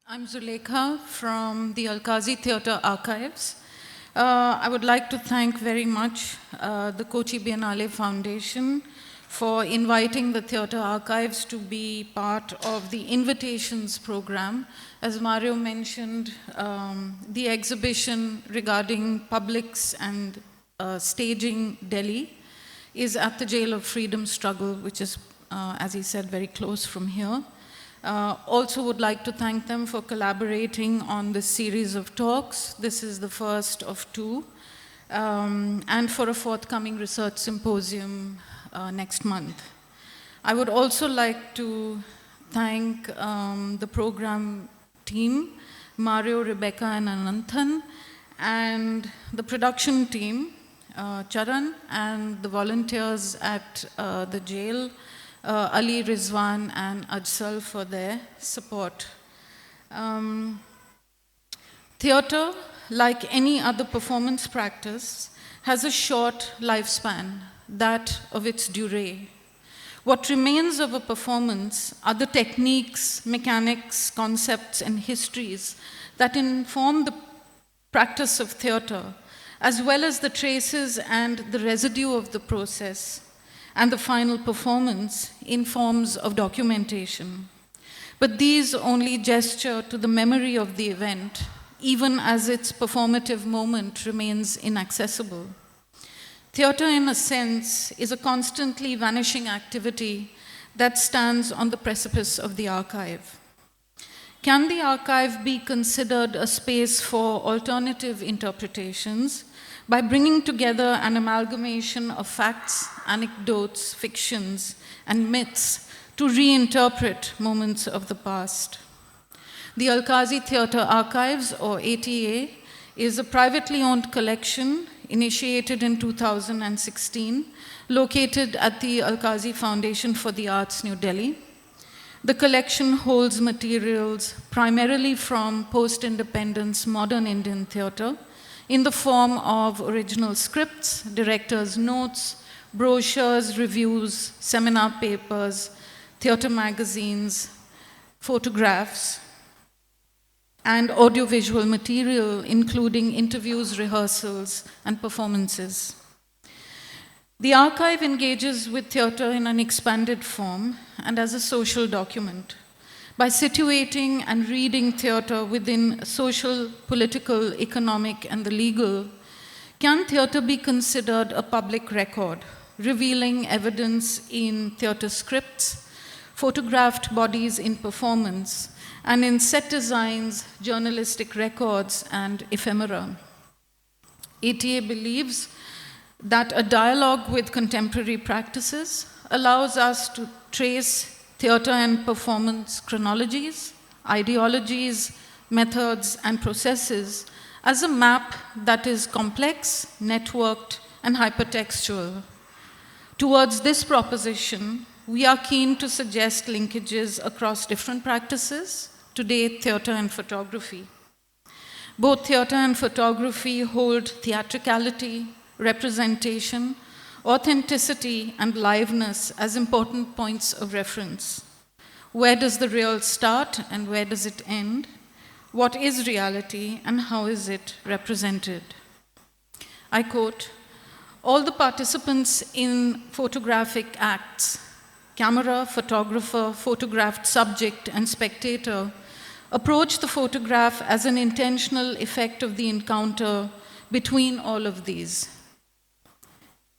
I'm Zulekha from the Al-Qazi Theatre Archives. I would like to thank very much the Kochi Biennale Foundation for inviting the Theatre Archives to be part of the Invitations program. As Mario mentioned, the exhibition regarding publics and staging Delhi is at the Jail of Freedom Struggle, which is, as he said, very close from here. Also would like to thank them for collaborating on this series of talks. This is the first of two, and for a forthcoming research symposium next month. I would also like to thank the program team, Mario, Rebecca, and Ananthan, and the production team, Charan, and the volunteers at the jail, Ali, Rizwan, and Ajsal for their support. Theatre, like any other performance practice, has a short lifespan, that of its durée. What remains of a performance are the techniques, mechanics, concepts, and histories that inform the practice of theatre, as well as the traces and the residue of the process and the final performance in forms of documentation. But these only gesture to the memory of the event, even as its performative moment remains inaccessible. Theatre, in a sense, is a constantly vanishing activity that stands on the precipice of the archive. Can the archive be considered a space for alternative interpretations by bringing together an amalgamation of facts, anecdotes, fictions, and myths to reinterpret moments of the past? The Al-Qazi Theatre Archives, or ATA, is a privately owned collection initiated in 2016, located at the Al-Qazi Foundation for the Arts, New Delhi. The collection holds materials primarily from post-independence modern Indian theatre, in the form of original scripts, director's notes, brochures, reviews, seminar papers, theatre magazines, photographs, and audiovisual material, including interviews, rehearsals, and performances. The archive engages with theatre in an expanded form and as a social document. By situating and reading theatre within social, political, economic, and the legal, can theatre be considered a public record, revealing evidence in theatre scripts, photographed bodies in performance, and in set designs, journalistic records, and ephemera? ATA believes that a dialogue with contemporary practices allows us to trace theatre and performance chronologies, ideologies, methods, and processes as a map that is complex, networked, and hypertextual. Towards this proposition, we are keen to suggest linkages across different practices, today theatre and photography. Both theatre and photography hold theatricality, representation, authenticity, and liveness as important points of reference. Where does the real start and where does it end? What is reality and how is it represented? I quote, "All the participants in photographic acts, camera, photographer, photographed subject, and spectator, approach the photograph as an intentional effect of the encounter between all of these."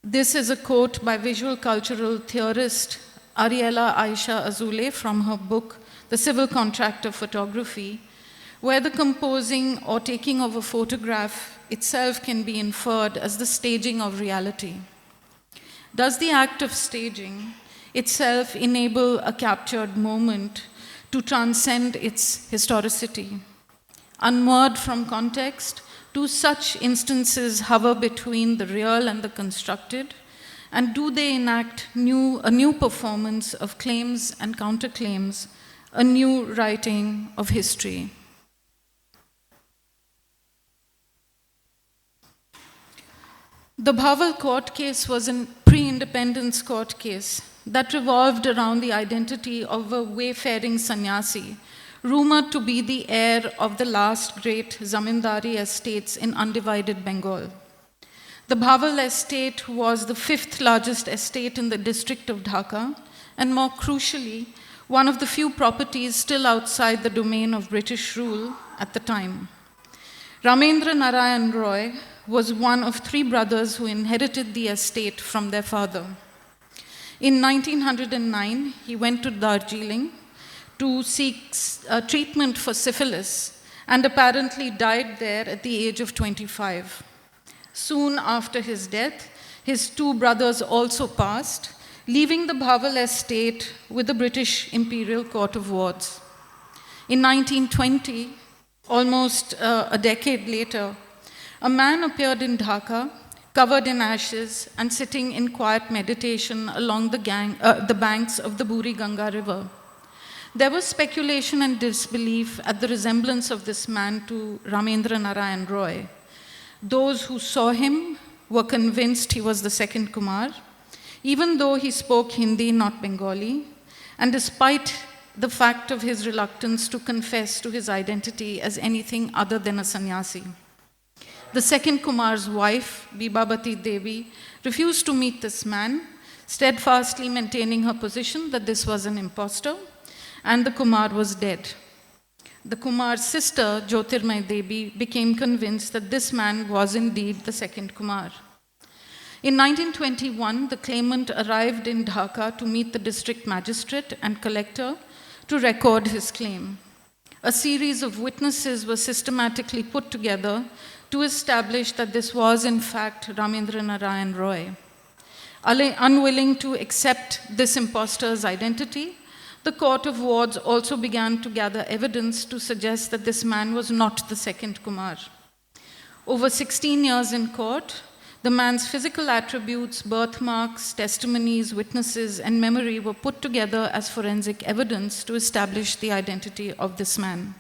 This is a quote by visual cultural theorist Ariella Aisha Azoulay from her book, The Civil Contract of Photography, where the composing or taking of a photograph itself can be inferred as the staging of reality. Does the act of staging itself enable a captured moment to transcend its historicity? Unmoored from context, do such instances hover between the real and the constructed? And do they enact a new performance of claims and counterclaims, a new writing of history? The Bhaval court case was a pre-independence court case that revolved around the identity of a wayfaring sannyasi rumored to be the heir of the last great zamindari estates in undivided Bengal. The Bhaval estate was the fifth largest estate in the district of Dhaka, and more crucially, one of the few properties still outside the domain of British rule at the time. Ramendra Narayan Roy was one of three brothers who inherited the estate from their father. In 1909, he went to Darjeeling to seek treatment for syphilis and apparently died there at the age of 25. Soon after his death, his two brothers also passed, leaving the Bhaval estate with the British Imperial Court of Wards. In 1920, almost a decade later, a man appeared in Dhaka, covered in ashes and sitting in quiet meditation along the banks of the Buri Ganga River. There was speculation and disbelief at the resemblance of this man to Ramendra Narayan Roy. Those who saw him were convinced he was the second Kumar, even though he spoke Hindi, not Bengali, and despite the fact of his reluctance to confess to his identity as anything other than a sannyasi. The second Kumar's wife, Bibabati Devi, refused to meet this man, steadfastly maintaining her position that this was an impostor, and the Kumar was dead. The Kumar's sister, Jyotirmay Devi, became convinced that this man was indeed the second Kumar. In 1921, the claimant arrived in Dhaka to meet the district magistrate and collector to record his claim. A series of witnesses was systematically put together to establish that this was, in fact, Ramendra Narayan Roy. Unwilling to accept this impostor's identity, the Court of Wards also began to gather evidence to suggest that this man was not the second Kumar. Over 16 years in court, the man's physical attributes, birthmarks, testimonies, witnesses, and memory were put together as forensic evidence to establish the identity of this man.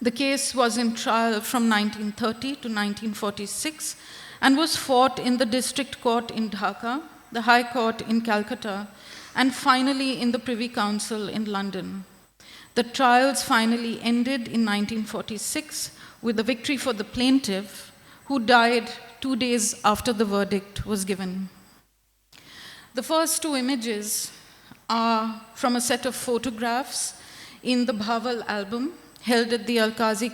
The case was in trial from 1930 to 1946 and was fought in the District Court in Dhaka, the High Court in Calcutta, and finally in the Privy Council in London. The trials finally ended in 1946 with a victory for the plaintiff, who died 2 days after the verdict was given. The first two images are from a set of photographs in the Bhaval album, held at the Alkazi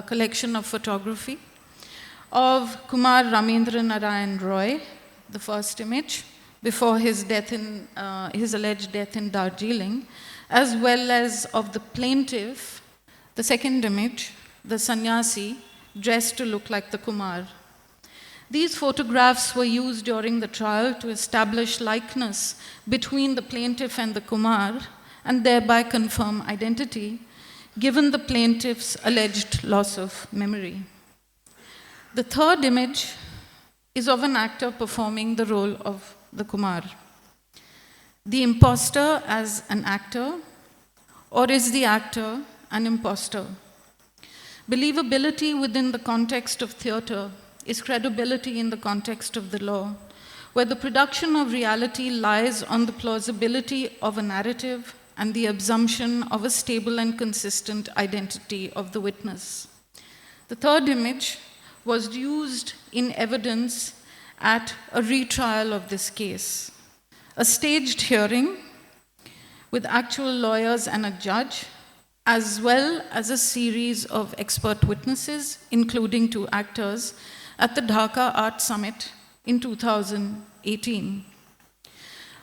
collection of photography, of Kumar Ramendra Narayan Roy, the first image, before his alleged death in Darjeeling, as well as of the plaintiff, the second image, the sannyasi, dressed to look like the Kumar. These photographs were used during the trial to establish likeness between the plaintiff and the Kumar and thereby confirm identity, given the plaintiff's alleged loss of memory. The third image is of an actor performing the role of the Kumar. The impostor as an actor, or is the actor an impostor? Believability within the context of theater is credibility in the context of the law, where the production of reality lies on the plausibility of a narrative and the assumption of a stable and consistent identity of the witness. The third image was used in evidence at a retrial of this case, a staged hearing with actual lawyers and a judge, as well as a series of expert witnesses, including 2 actors, at the Dhaka Art Summit in 2018.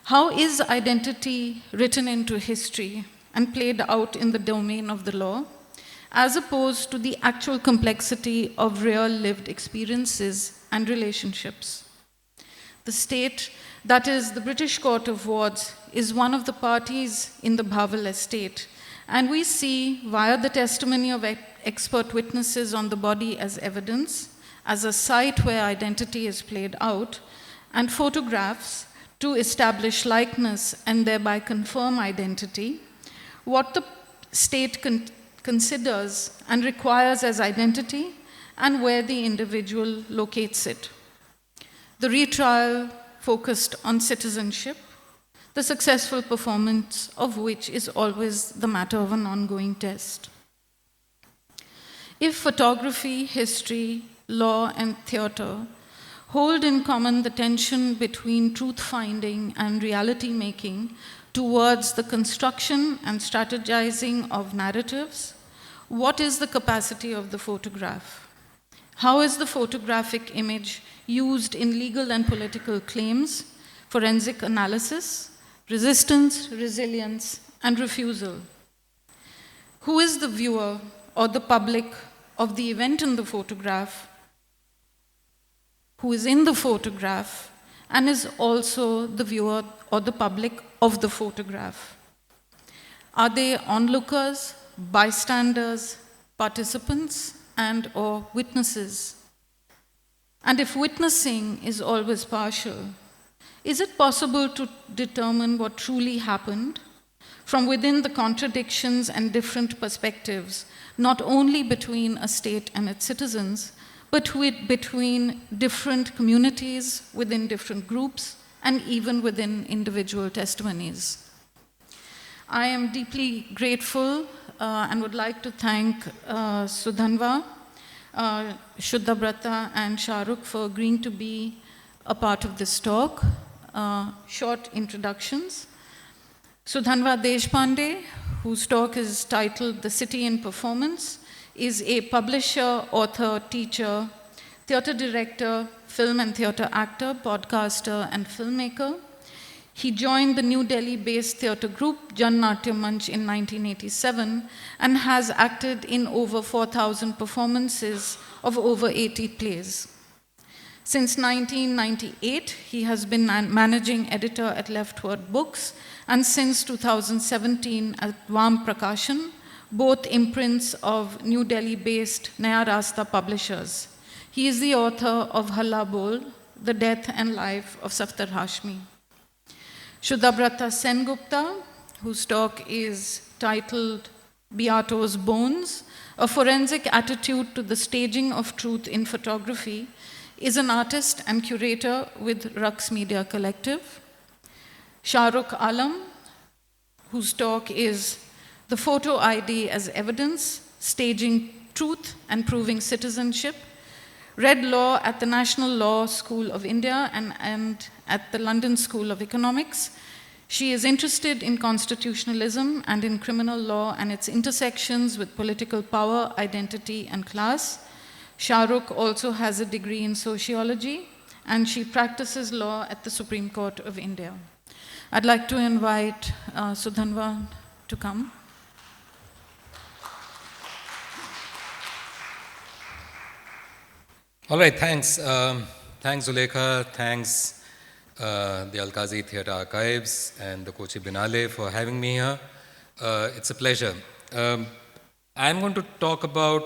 How is identity written into history and played out in the domain of the law, as opposed to the actual complexity of real lived experiences and relationships? The state, that is the British Court of Wards, is one of the parties in the Bhaval estate, and we see, via the testimony of expert witnesses on the body as evidence, as a site where identity is played out, and photographs to establish likeness and thereby confirm identity, what the state considers and requires as identity, and where the individual locates it. The retrial focused on citizenship. the successful performance of which is always the matter of an ongoing test. If photography, history, law, and theater hold in common the tension between truth-finding and reality-making towards the construction and strategizing of narratives, what is the capacity of the photograph? How is the photographic image used in legal and political claims, forensic analysis, resistance, resilience, and refusal? Who is the viewer or the public of the event in the photograph, who is in the photograph and is also the viewer or the public of the photograph? Are they onlookers, bystanders, participants, and or witnesses? And if witnessing is always partial, is it possible to determine what truly happened from within the contradictions and different perspectives, not only between a state and its citizens, but between different communities, within different groups, and even within individual testimonies? I am deeply grateful and would like to thank Sudhanva, Shuddhabrata, and Shahrukh for agreeing to be a part of this talk. Short introductions. Sudhanva Deshpande, whose talk is titled The City in Performance, is a publisher, author, teacher, theater director, film and theater actor, podcaster, and filmmaker. He joined the New Delhi-based theater group Jan Natya Manch in 1987 and has acted in over 4,000 performances of over 80 plays. Since 1998, he has been managing editor at Leftward Books, and since 2017 at Vam Prakashan, both imprints of New Delhi-based Naya Rasta publishers. He is the author of Halla Bol, The Death and Life of Safdar Hashmi. Shuddhabrata Sengupta, whose talk is titled Beato's Bones, A Forensic Attitude to the Staging of Truth in Photography, is an artist and curator with Raqs Media Collective. Shahrukh Alam, whose talk is The Photo ID as Evidence, Staging Truth and Proving Citizenship, read law at the National Law School of India and at the London School of Economics. She is interested in constitutionalism and in criminal law and its intersections with political power, identity, and class. Shahrukh also has a degree in sociology, and she practices law at the Supreme Court of India. I'd like to invite Sudhanva to come. All right, thanks. Thanks, Zulekha. Thanks, the Al-Qazi Theatre Archives and the Kochi Biennale for having me here. It's a pleasure. I'm going to talk about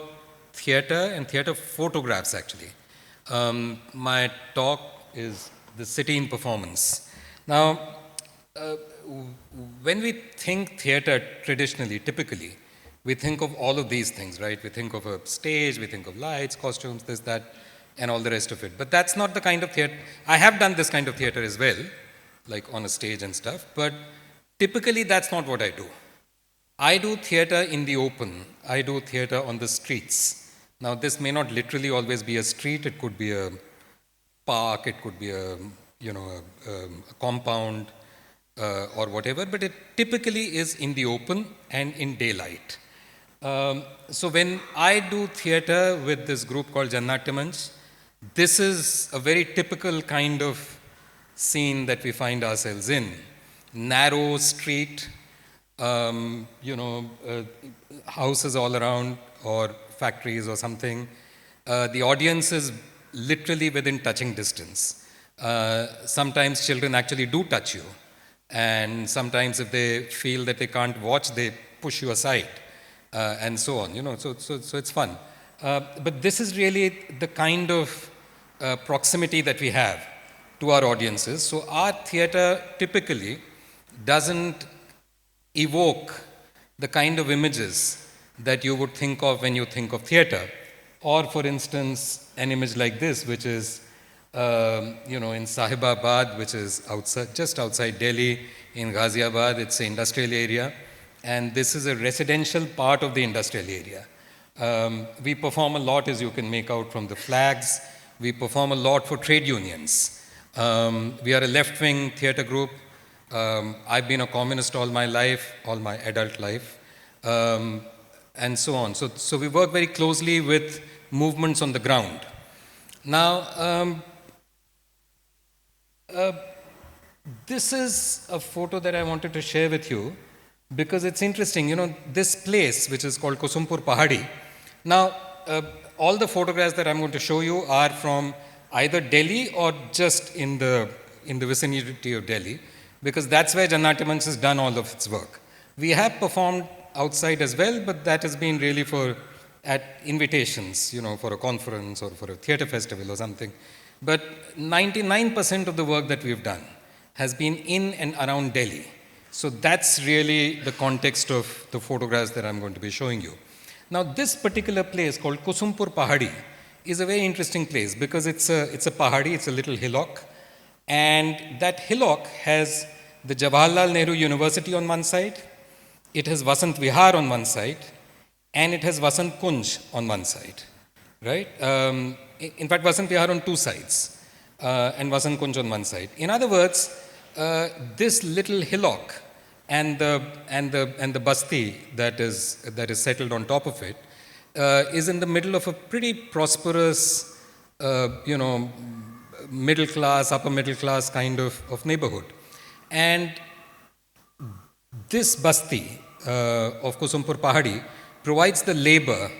theatre and theatre photographs, actually. My talk is The City in Performance. Now, when we think theatre traditionally, typically, we think of all of these things, right? We think of a stage, we think of lights, costumes, this, that, and all the rest of it. But that's not the kind of theatre. I have done this kind of theatre as well, like on a stage and stuff, but typically that's not what I do. I do theatre in the open. I do theatre on the streets. Now, this may not literally always be a street. It could be a park. It could be a compound or whatever. But it typically is in the open and in daylight. So when I do theatre with this group called Jan Natya Manch, this is a very typical kind of scene that we find ourselves in. Narrow street, houses all around, or factories or something. The audience is literally within touching distance. Sometimes children actually do touch you. And sometimes if they feel that they can't watch, they push you aside. And so on, so it's fun. But this is really the kind of proximity that we have to our audiences. So our theatre typically doesn't evoke the kind of images that you would think of when you think of theatre. Or, for instance, an image like this, which is in Sahibabad, which is outside, just outside Delhi, in Ghaziabad, it's an industrial area, and this is a residential part of the industrial area. We perform a lot, as you can make out from the flags. We perform a lot for trade unions. We are a left-wing theatre group. I've been a communist all my life, all my adult life, and so on. So we work very closely with movements on the ground. Now, this is a photo that I wanted to share with you because it's interesting. This place, which is called Kusumpur Pahadi. Now, all the photographs that I'm going to show you are from either Delhi or just in the vicinity of Delhi, because that's where Jannatyam Manch has done all of its work. We have performed outside as well, but that has been really at invitations, for a conference or for a theatre festival or something. But 99% of the work that we've done has been in and around Delhi. So that's really the context of the photographs that I'm going to be showing you. Now, this particular place called Kusumpur Pahadi is a very interesting place because it's a pahadi, it's a little hillock. And that hillock has the Jawaharlal Nehru University on one side, it has Vasant Vihar on one side, and it has Vasant Kunj on one side, right? In fact, Vasant Vihar on two sides, and Vasant Kunj on one side. In other words, this little hillock and the basti that is settled on top of it is in the middle of a pretty prosperous, middle class, upper middle class kind of neighborhood. And this basti of Kusumpur Pahadi provides the labor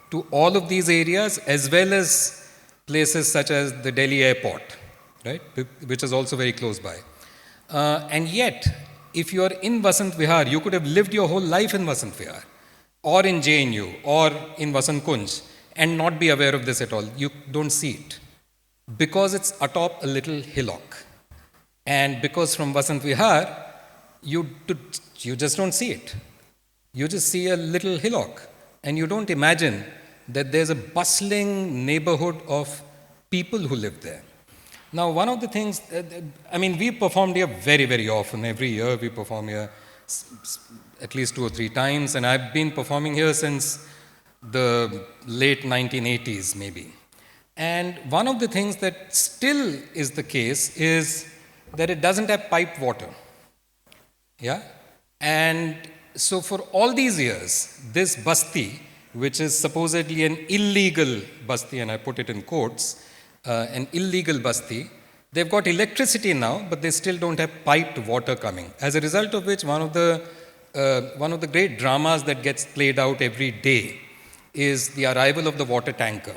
to all of these areas as well as places such as the Delhi airport, right, which is also very close by. And yet, if you are in Vasant Vihar, you could have lived your whole life in Vasant Vihar, or in JNU, or in Vasant Kunj, and not be aware of this at all. You don't see it, because it's atop a little hillock. And because from Vasant Vihar, you just don't see it. You just see a little hillock, and you don't imagine that there's a bustling neighborhood of people who live there. Now, one of the things, we performed here very, very often. Every year we perform here at least 2 or 3 times, and I've been performing here since the late 1980s, maybe. And one of the things that still is the case is that it doesn't have piped water. Yeah? And so for all these years, this basti, which is supposedly an illegal basti, and I put it in quotes, an illegal basti, they've got electricity now, but they still don't have piped water coming. As a result of which, one of the great dramas that gets played out every day is the arrival of the water tanker.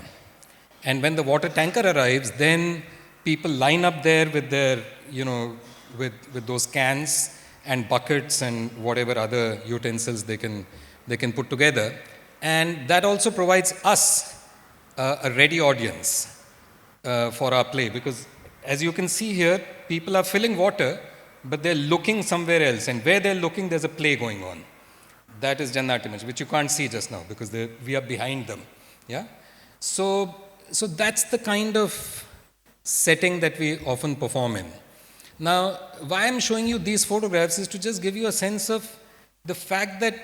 And when the water tanker arrives, then people line up there with their, with those cans and buckets and whatever other utensils they can put together. And that also provides us a ready audience for our play, because as you can see here, people are filling water, but they're looking somewhere else, and where they're looking, there's a play going on. That is Jannatyam Manch, which you can't see just now because we are behind them. Yeah. So that's the kind of setting that we often perform in. Now, why I'm showing you these photographs is to just give you a sense of the fact that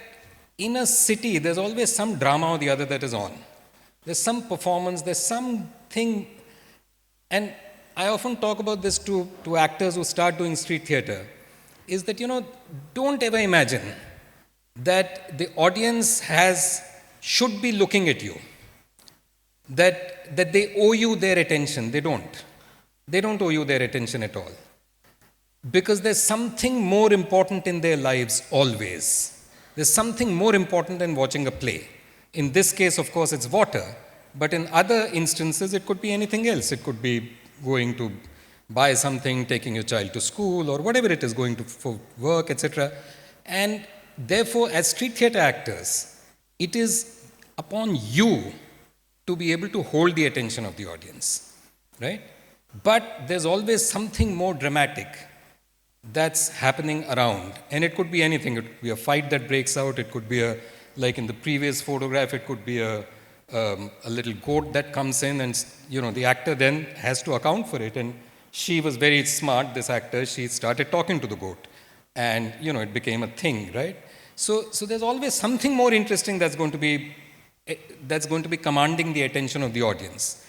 in a city, there's always some drama or the other that is on. There's some performance, there's something. And I often talk about this to actors who start doing street theatre, is that, don't ever imagine that the audience should be looking at you, that they owe you their attention. They don't. They don't owe you their attention at all. Because there's something more important in their lives always. There's something more important than watching a play. In this case, of course, it's water. But in other instances, it could be anything else. It could be going to buy something, taking your child to school, or whatever it is, going for work, etc. And therefore, as street theatre actors, it is upon you to be able to hold the attention of the audience, right? But there's always something more dramatic that's happening around. And it could be anything. It could be a fight that breaks out. It could be like in the previous photograph, it could be a a little goat that comes in, and the actor then has to account for it. And she was very smart, this actor. She started talking to the goat, and it became a thing, right? So there's always something more interesting that's going to be commanding the attention of the audience.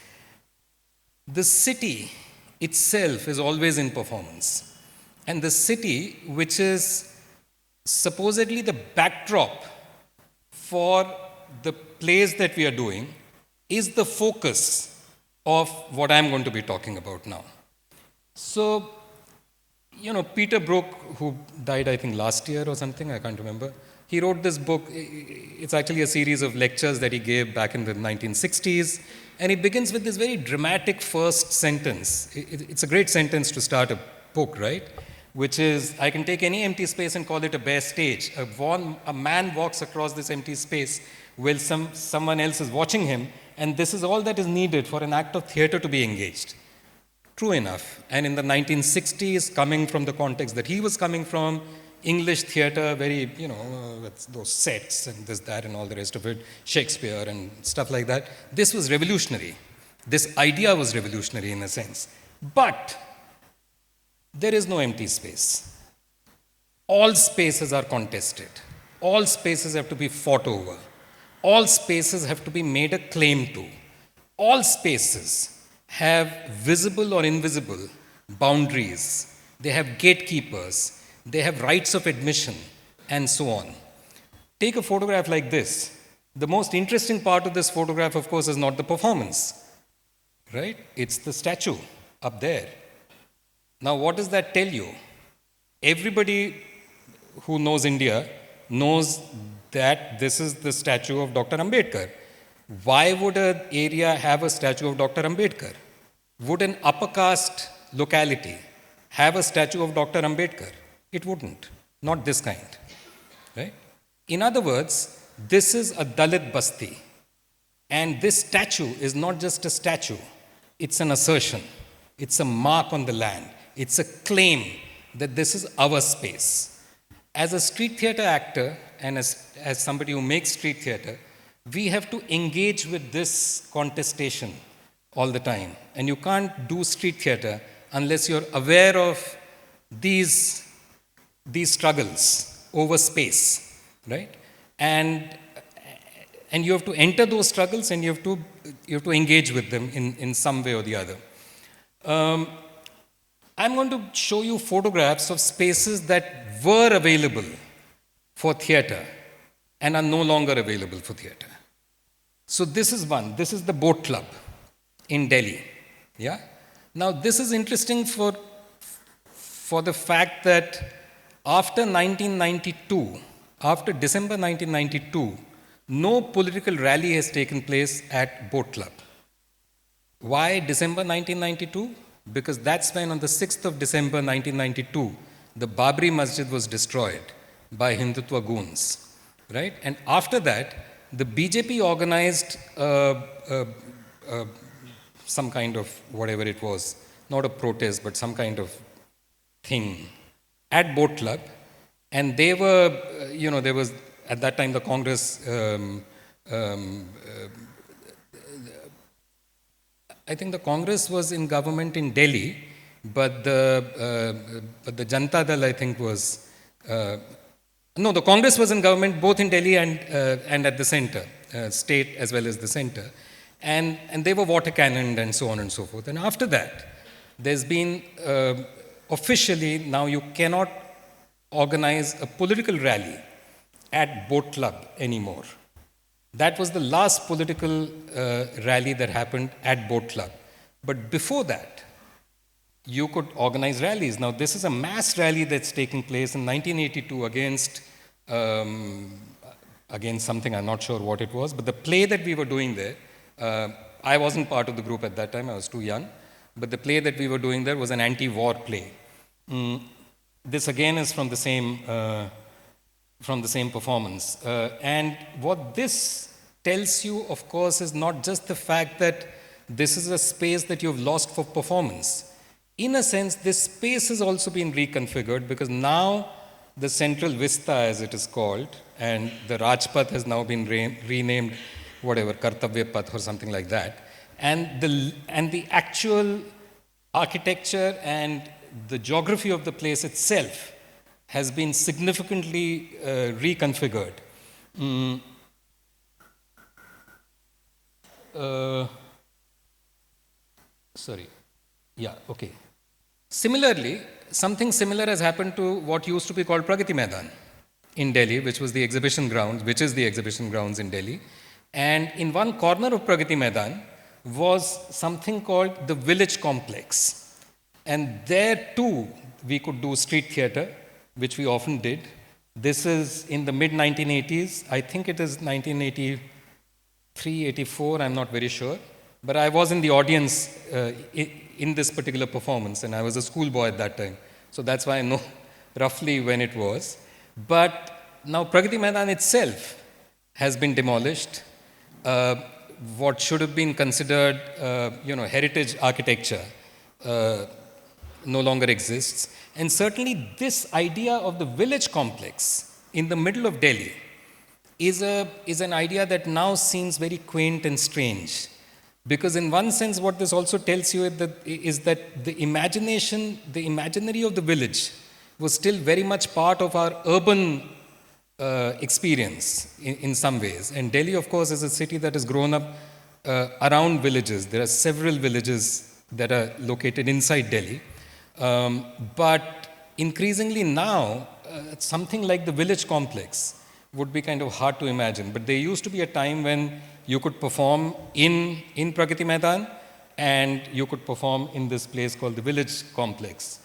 The city itself is always in performance, and the city, which is supposedly the backdrop for the plays that we are doing, is the focus of what I'm going to be talking about now. So, Peter Brook, who died, I think, last year or something, I can't remember, he wrote this book. It's actually a series of lectures that he gave back in the 1960s, and it begins with this very dramatic first sentence. It's a great sentence to start a book, right? Which is, I can take any empty space and call it a bare stage. A man walks across this empty space while someone else is watching him, and this is all that is needed for an act of theater to be engaged. True enough. And in the 1960s, coming from the context that he was coming from, English theater, very, with those sets and this, that, and all the rest of it, Shakespeare and stuff like that, this was revolutionary. This idea was revolutionary in a sense. But there is no empty space. All spaces are contested. All spaces have to be fought over. All spaces have to be made a claim to. All spaces have visible or invisible boundaries. They have gatekeepers. They have rights of admission, and so on. Take a photograph like this. The most interesting part of this photograph, of course, is not the performance, right? It's the statue up there. Now, what does that tell you? Everybody who knows India knows that this is the statue of Dr. Ambedkar. Why would an area have a statue of Dr. Ambedkar? Would an upper caste locality have a statue of Dr. Ambedkar? It wouldn't. Not this kind. Right? In other words, this is a Dalit Basti. And this statue is not just a statue, it's an assertion. It's a mark on the land. It's a claim that this is our space. As a street theater actor and as somebody who makes street theater, we have to engage with this contestation all the time. And you can't do street theater unless you're aware of these struggles over space, right? And you have to enter those struggles, and you have to engage with them in some way or the other. I'm going to show you photographs of spaces that were available for theater and are no longer available for theater. So this is one. This is the Boat Club in Delhi. Yeah. Now this is interesting for the fact that after 1992, after December 1992, no political rally has taken place at Boat Club. Why December 1992? Because that's when on the 6th of December 1992, the Babri Masjid was destroyed by Hindutva goons, right? And after that, the BJP organized some kind of whatever it was, not a protest, but some kind of thing at Boat Club. And they were, there was, at that time, the Congress, I think the Congress was in government in Delhi, but the Janata Dal, I think, was, no, the Congress was in government both in Delhi and at the center, state as well as the center. And they were water cannoned and so on and so forth. And after that, there's been, officially, now you cannot organize a political rally at Boat Club anymore. That was the last political rally that happened at Boat Club. But before that, you could organize rallies. Now, this is a mass rally that's taking place in 1982 against something, I'm not sure what it was, but the play that we were doing there, I wasn't part of the group at that time, I was too young, but the play that we were doing there was an anti-war play. This again is from the same performance. And what this tells you, of course, is not just the fact that this is a space that you've lost for performance. In a sense, this space has also been reconfigured because now the Central Vista, as it is called, and the Rajpath has now been renamed whatever, Kartavya Path or something like that. And the actual architecture and the geography of the place itself has been significantly reconfigured. Mm. Sorry. Yeah, okay. Similarly, something similar has happened to what used to be called Pragati Maidan in Delhi, which was the exhibition grounds, which is the exhibition grounds in Delhi. And in one corner of Pragati Maidan was something called the Village Complex. And there too, we could do street theatre, which we often did. This is in the mid 1980s. I think it is 1983, 84, I'm not very sure. But I was in the audience in this particular performance, and I was a schoolboy at that time. So that's why I know roughly when it was. But now Pragati Maidan itself has been demolished. What should have been considered, heritage architecture no longer exists. And certainly this idea of the village complex in the middle of Delhi is an idea that now seems very quaint and strange. Because in one sense, what this also tells you is that the imaginary of the village was still very much part of our urban experience in some ways. And Delhi, of course, is a city that has grown up around villages. There are several villages that are located inside Delhi. But increasingly now, something like the village complex would be kind of hard to imagine. But there used to be a time when you could perform in Pragati Maidan, and you could perform in this place called the village complex.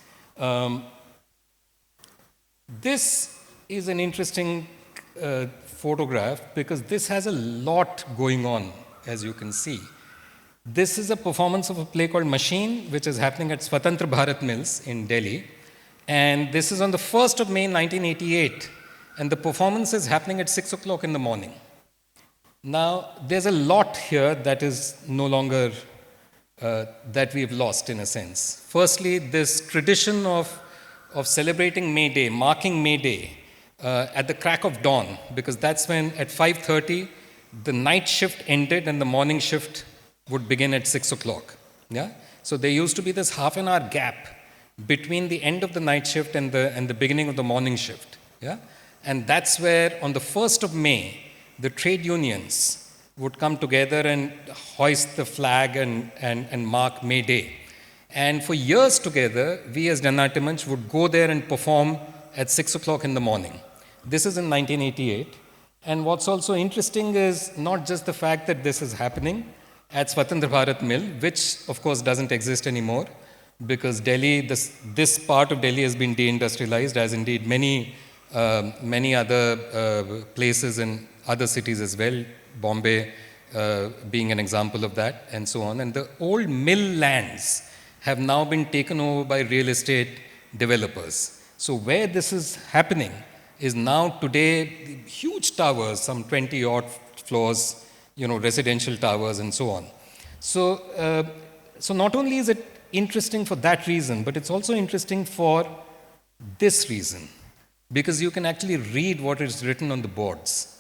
This is an interesting photograph because this has a lot going on, as you can see. This is a performance of a play called Machine, which is happening at Swatantra Bharat Mills in Delhi. And this is on the 1st of May, 1988. And the performance is happening at 6 o'clock in the morning. Now, there's a lot here that is no longer, that we've lost in a sense. Firstly, this tradition of celebrating May Day, marking May Day at the crack of dawn, because that's when at 5:30 the night shift ended and the morning shift would begin at 6 o'clock. Yeah? So there used to be this half an hour gap between the end of the night shift and the beginning of the morning shift. Yeah? And that's where on the 1st of May, the trade unions would come together and hoist the flag and mark May Day. And for years together, we as Jannaट्य मंच would go there and perform at 6 o'clock in the morning. This is in 1988. And what's also interesting is not just the fact that this is happening at Swatantra Bharat Mill, which of course doesn't exist anymore, because Delhi, this part of Delhi has been deindustrialized, as indeed many other places in other cities as well, Bombay being an example of that, and so on. And the old mill lands have now been taken over by real estate developers. So where this is happening is now today huge towers, some 20 odd floors, residential towers and so on. So, so not only is it interesting for that reason, but it's also interesting for this reason, because you can actually read what is written on the boards.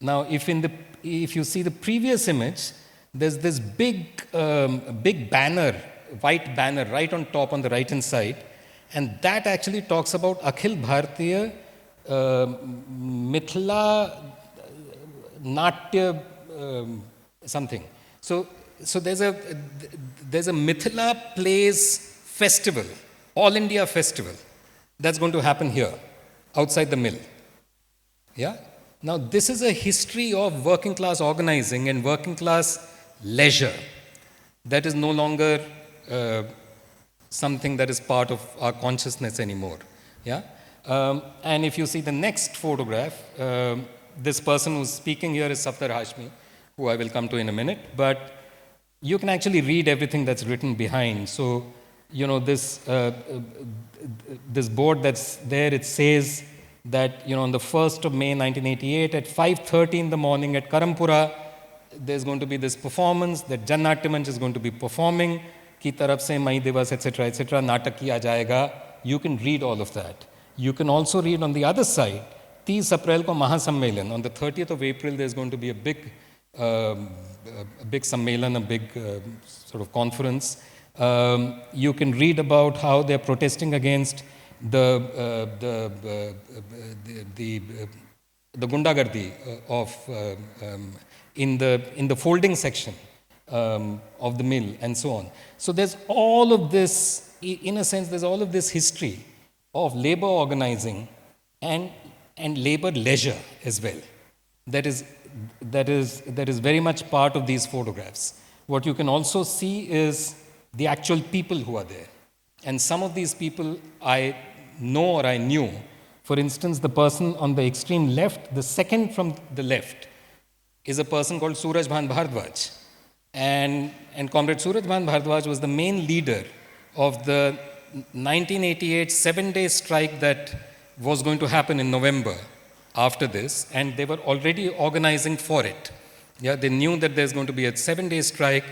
Now, if you see the previous image, there's this big banner, white banner right on top on the right-hand side, and that actually talks about Akhil Bharatiya Mithila Natya something. So there's a Mithila Plays festival, All India festival, that's going to happen here, outside the mill. Yeah? Now, this is a history of working class organizing and working class leisure that is no longer something that is part of our consciousness anymore. Yeah? And if you see the next photograph, this person who's speaking here is Safdar Hashmi, who I will come to in a minute, but you can actually read everything that's written behind. So, this board that's there, it says that, on the 1st of May, 1988, at 5:30 in the morning at Karampura, there's going to be this performance that Jannaट्य मंच is going to be performing, की तरफ से मई दिवस, etc., नाटक किया जाएगा. You can read all of that. You can also read on the other side, 30 April को महासम्मेलन. On the 30th of April, there's going to be a big a big sammelan, a big sort of conference. You can read about how they're protesting against the gundagardi in the folding section of the mill and so on. So there's all of this, in a sense, there's all of this history of labor organizing and labor leisure as well. That is very much part of these photographs. What you can also see is the actual people who are there. And some of these people I know or I knew. For instance, the person on the extreme left, the second from the left, is a person called Suraj Bhan Bhardwaj. And Comrade Suraj Bhan Bhardwaj was the main leader of the 1988 7-day strike that was going to happen in November after this, and they were already organizing for it. Yeah, they knew that there's going to be a 7-day strike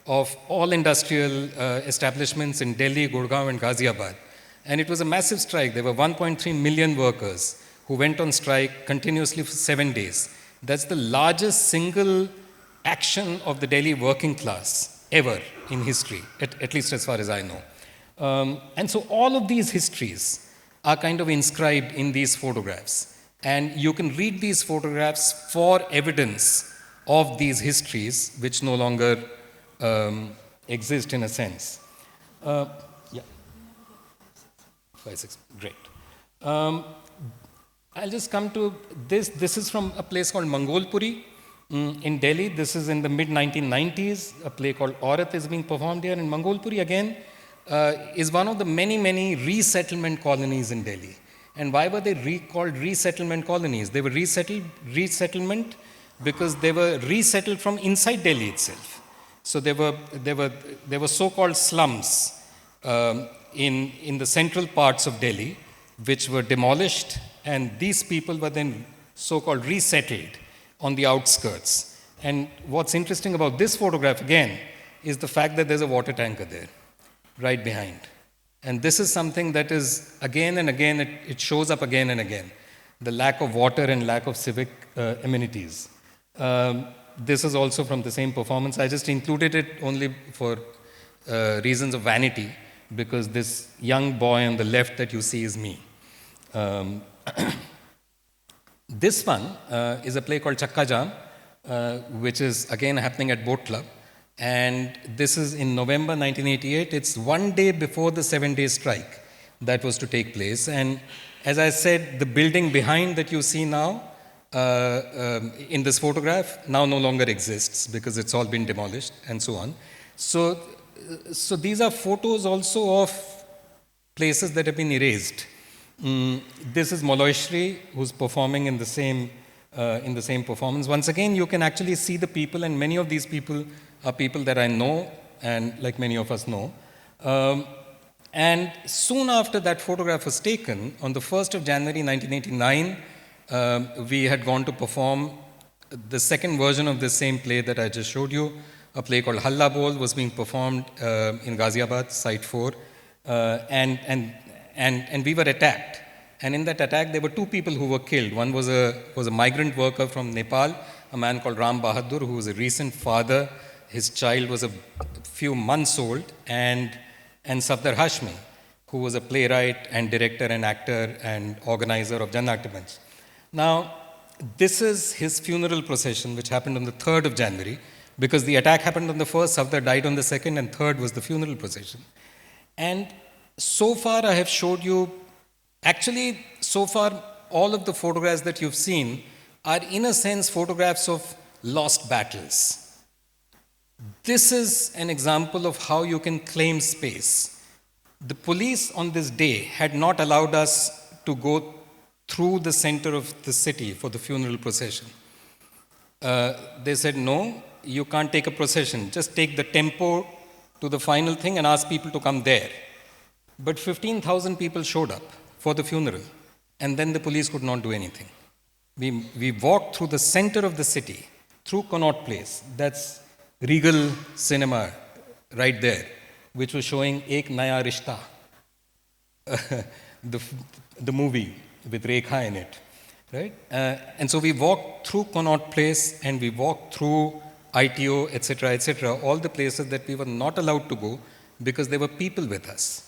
of all industrial establishments in Delhi, Gurgaon, and Ghaziabad. And it was a massive strike. There were 1.3 million workers who went on strike continuously for 7 days. That's the largest single action of the Delhi working class ever in history, at least as far as I know. And so all of these histories are kind of inscribed in these photographs. And you can read these photographs for evidence of these histories, which no longer exist in a sense. Yeah. 5, 6, great. I'll just come to this. This is from a place called Mangolpuri in Delhi. This is in the mid-1990s. A play called Aurat is being performed here. And Mangolpuri, again, is one of the many, many resettlement colonies in Delhi. And why were they called resettlement colonies? They were resettlement because they were resettled from inside Delhi itself. So there were so-called slums in the central parts of Delhi, which were demolished, and these people were then so-called resettled on the outskirts. And what's interesting about this photograph, again, is the fact that there's a water tanker there, right behind. And this is something that is, again and again, it shows up again and again, the lack of water and lack of civic amenities. This is also from the same performance. I just included it only for reasons of vanity, because this young boy on the left that you see is me. This one is a play called Chakka Jam, which is again happening at Boat Club. And this is in November 1988. It's one day before the 7-day strike that was to take place. And as I said, the building behind that you see now in this photograph now no longer exists because it's all been demolished and so on. So these are photos also of places that have been erased. This is Maloishri, who's performing in the same performance. Once again, you can actually see the people, and many of these people are people that I know, and like many of us know. And soon after that photograph was taken, on the 1st of January 1989, we had gone to perform the second version of the same play that I just showed you. A play called Halla Bol was being performed in Ghaziabad, Site 4, and we were attacked. And in that attack, there were 2 people who were killed. One was a migrant worker from Nepal, a man called Ram Bahadur, who was a recent father. His child was a few months old, and Safdar Hashmi, who was a playwright and director and actor and organizer of Jan Natya Manch. Now, this is his funeral procession, which happened on the 3rd of January, because the attack happened on the 1st, Safdar died on the 2nd, and 3rd was the funeral procession. And so far, I have showed you, actually, so far, all of the photographs that you've seen are, in a sense, photographs of lost battles. This is an example of how you can claim space. The police on this day had not allowed us to go through the center of the city for the funeral procession. They said, no, you can't take a procession. Just take the tempo to the final thing and ask people to come there. But 15,000 people showed up for the funeral, and then the police could not do anything. We walked through the center of the city, through Connaught Place. That's Regal Cinema right there, which was showing Ek Naya Rishta, the movie with Rekha in it. right? And so we walked through Connaught Place and we walked through ITO, etc., all the places that we were not allowed to go because there were people with us.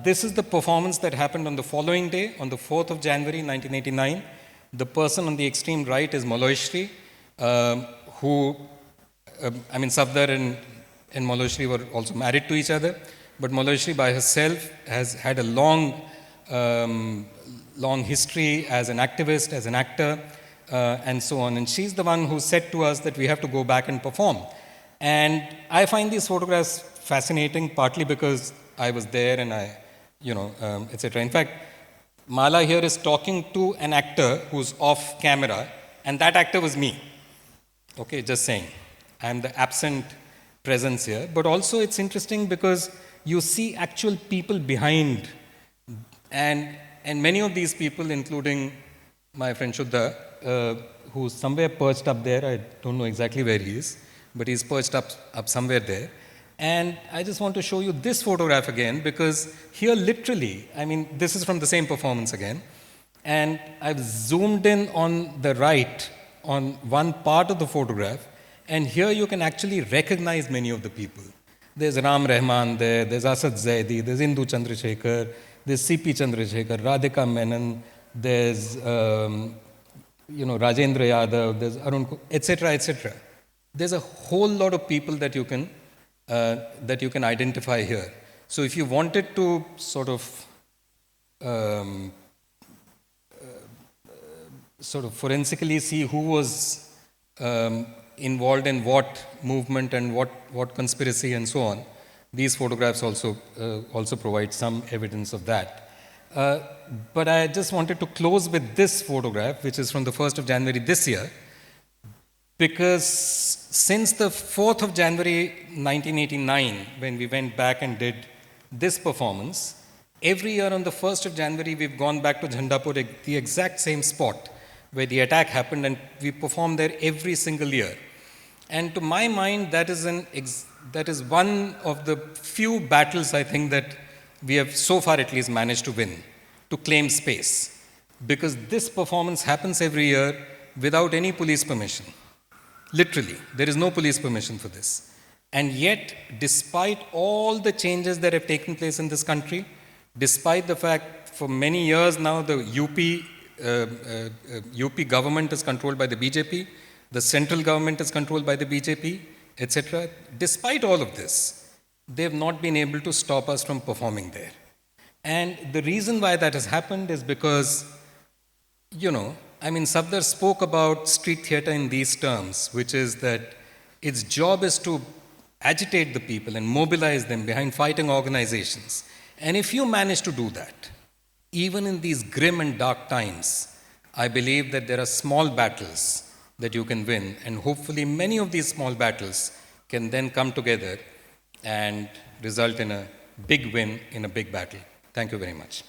This is the performance that happened on the following day, on the 4th of January 1989. The person on the extreme right is Maloishri, who, Safdar and Maloishri were also married to each other, but Maloishri by herself has had a long history as an activist, as an actor, and so on. And she's the one who said to us that we have to go back and perform. And I find these photographs fascinating, partly because I was there and etc. In fact, Mala here is talking to an actor who's off camera, and that actor was me. Okay, just saying. I'm the absent presence here. But also it's interesting because you see actual people behind, and many of these people, including my friend Shuddha, who's somewhere perched up there. I don't know exactly where he is, but he's perched up somewhere there. And I just want to show you this photograph again, because here literally, this is from the same performance again, and I've zoomed in on the right on one part of the photograph, and here you can actually recognize many of the people. There's Ram Rahman there, there's Asad Zaidi, there's Indu Chandrasekhar, there's C.P. Chandrasekhar, Radhika Menon, there's Rajendra Yadav, there's Arun, etc. There's a whole lot of people that you can identify here. So if you wanted to sort of forensically see who was involved in what movement and what conspiracy and so on, these photographs also provide some evidence of that. But I just wanted to close with this photograph, which is from the 1st of January this year, because since the 4th of January 1989, when we went back and did this performance, every year on the 1st of January, we've gone back to Jhandapur, the exact same spot where the attack happened, and we perform there every single year. And to my mind, that is one of the few battles, I think, that we have so far at least managed to win, to claim space. Because this performance happens every year without any police permission. Literally, there is no police permission for this. And yet, despite all the changes that have taken place in this country, despite the fact for many years now the UP government is controlled by the BJP, the central government is controlled by the BJP, etc. Despite all of this, they have not been able to stop us from performing there. And the reason why that has happened is because, Safdar spoke about street theater in these terms, which is that its job is to agitate the people and mobilize them behind fighting organizations. And if you manage to do that, even in these grim and dark times, I believe that there are small battles that you can win, and hopefully many of these small battles can then come together and result in a big win in a big battle. Thank you very much.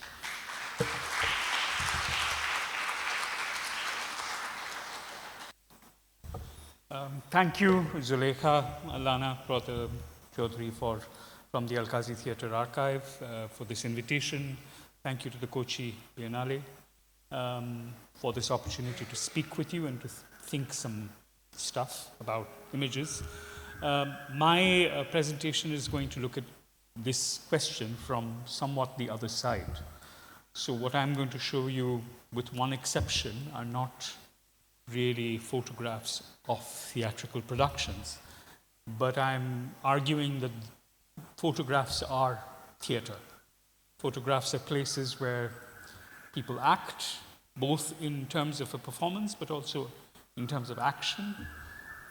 Thank you, Zulekha, Lana Pratham Chaudhary from the Al-Qazi Theatre Archive for this invitation. Thank you to the Kochi Biennale for this opportunity to speak with you and to think some stuff about images. My presentation is going to look at this question from somewhat the other side. So what I'm going to show you, with one exception, are not really photographs of theatrical productions, but I'm arguing that photographs are theater. Photographs are places where people act, both in terms of a performance, but also in terms of action.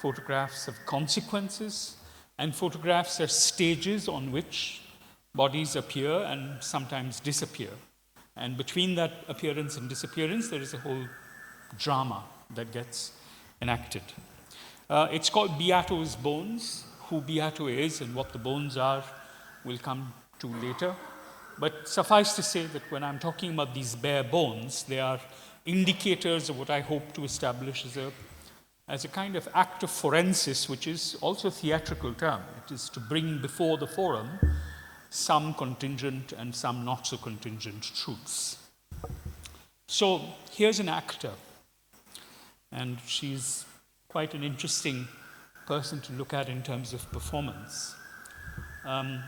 Photographs have consequences, and photographs are stages on which bodies appear and sometimes disappear. And between that appearance and disappearance, there is a whole drama that gets enacted. It's called Beato's Bones. Who Beato is and what the bones are will come to later. But suffice to say that when I'm talking about these bare bones, they are indicators of what I hope to establish as a kind of act of forensis, which is also a theatrical term. It is to bring before the forum some contingent and some not so contingent truths. So here's an actor, and she's quite an interesting person to look at in terms of performance. I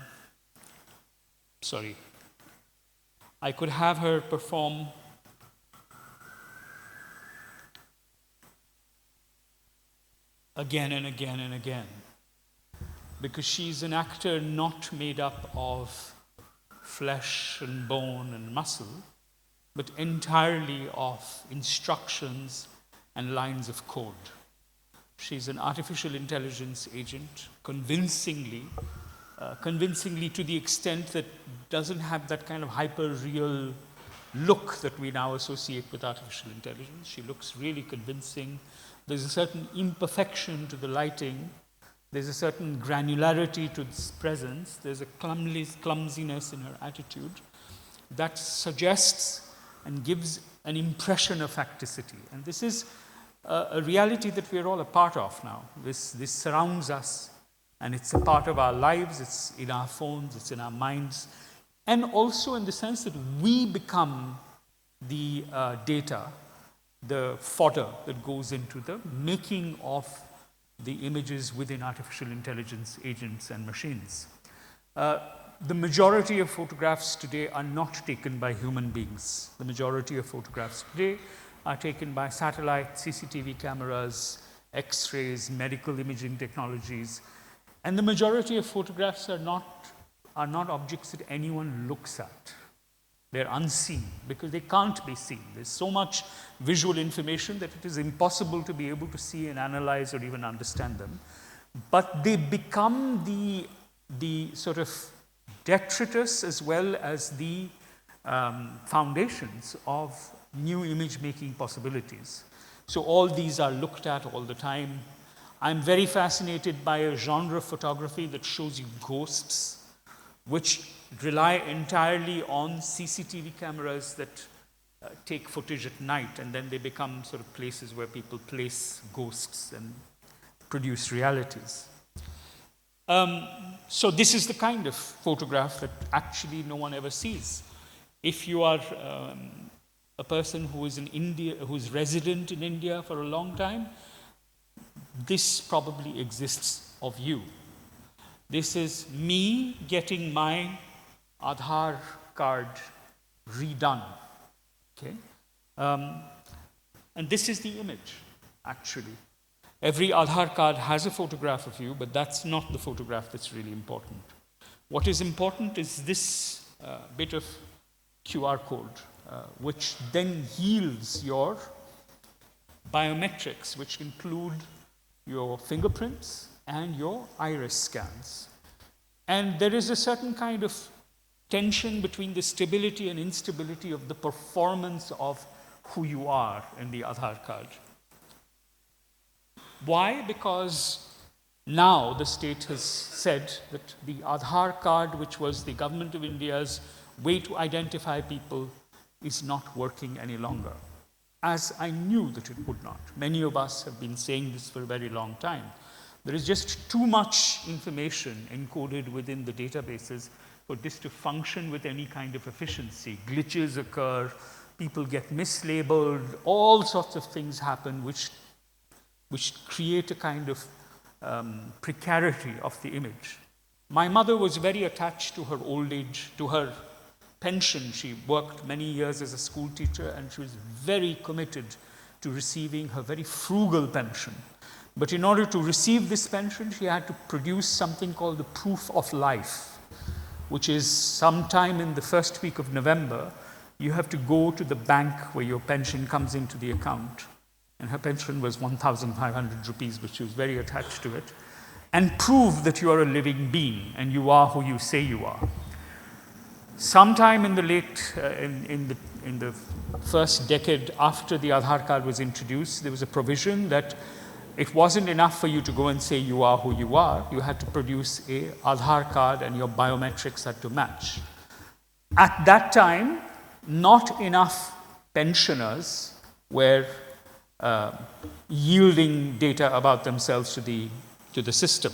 could have her perform again and again and again, because she's an actor not made up of flesh and bone and muscle, but entirely of instructions and lines of code. She's an artificial intelligence agent, convincingly to the extent that doesn't have that kind of hyper-real look that we now associate with artificial intelligence. She looks really convincing. There's a certain imperfection to the lighting. There's a certain granularity to its presence. There's a clumsiness in her attitude that suggests and gives an impression of facticity. And this is a reality that we're all a part of now. This surrounds us, and it's a part of our lives. It's in our phones, it's in our minds, and also in the sense that we become the data, the fodder that goes into the making of the images within artificial intelligence agents and machines. The majority of photographs today are not taken by human beings. The majority of photographs today are taken by satellite, CCTV cameras, X-rays, medical imaging technologies. And the majority of photographs are not objects that anyone looks at. They're unseen because they can't be seen. There's so much visual information that it is impossible to be able to see and analyze or even understand them. But they become the sort of detritus as well as the foundations of new image-making possibilities. So all these are looked at all the time. I'm very fascinated by a genre of photography that shows you ghosts, which rely entirely on CCTV cameras that take footage at night, and then they become sort of places where people place ghosts and produce realities. So this is the kind of photograph that actually no one ever sees. If you are a person who is in India, who's resident in India for a long time, this probably exists of you. This is me getting my Aadhaar card redone. Okay? And this is the image, actually. Every Aadhaar card has a photograph of you, but that's not the photograph that's really important. What is important is this bit of QR code, which then yields your biometrics, which include your fingerprints and your iris scans. And there is a certain kind of tension between the stability and instability of the performance of who you are in the Aadhaar card. Why? Because now the state has said that the Aadhaar card, which was the government of India's way to identify people, is not working any longer, as I knew that it would not. Many of us have been saying this for a very long time. There is just too much information encoded within the databases for this to function with any kind of efficiency. Glitches occur, people get mislabeled, all sorts of things happen which create a kind of precarity of the image. My mother was very attached to her old age, to her pension. She worked many years as a school teacher, and she was very committed to receiving her very frugal pension. But in order to receive this pension, she had to produce something called the proof of life, which is sometime in the first week of November, you have to go to the bank where your pension comes into the account. And her pension was 1,500 rupees, but she was very attached to it, and prove that you are a living being and you are who you say you are. Sometime in the in the first decade after the Aadhaar card was introduced, there was a provision that it wasn't enough for you to go and say you are who you are. You had to produce a Aadhaar card and your biometrics had to match. At that time, not enough pensioners were yielding data about themselves to the system.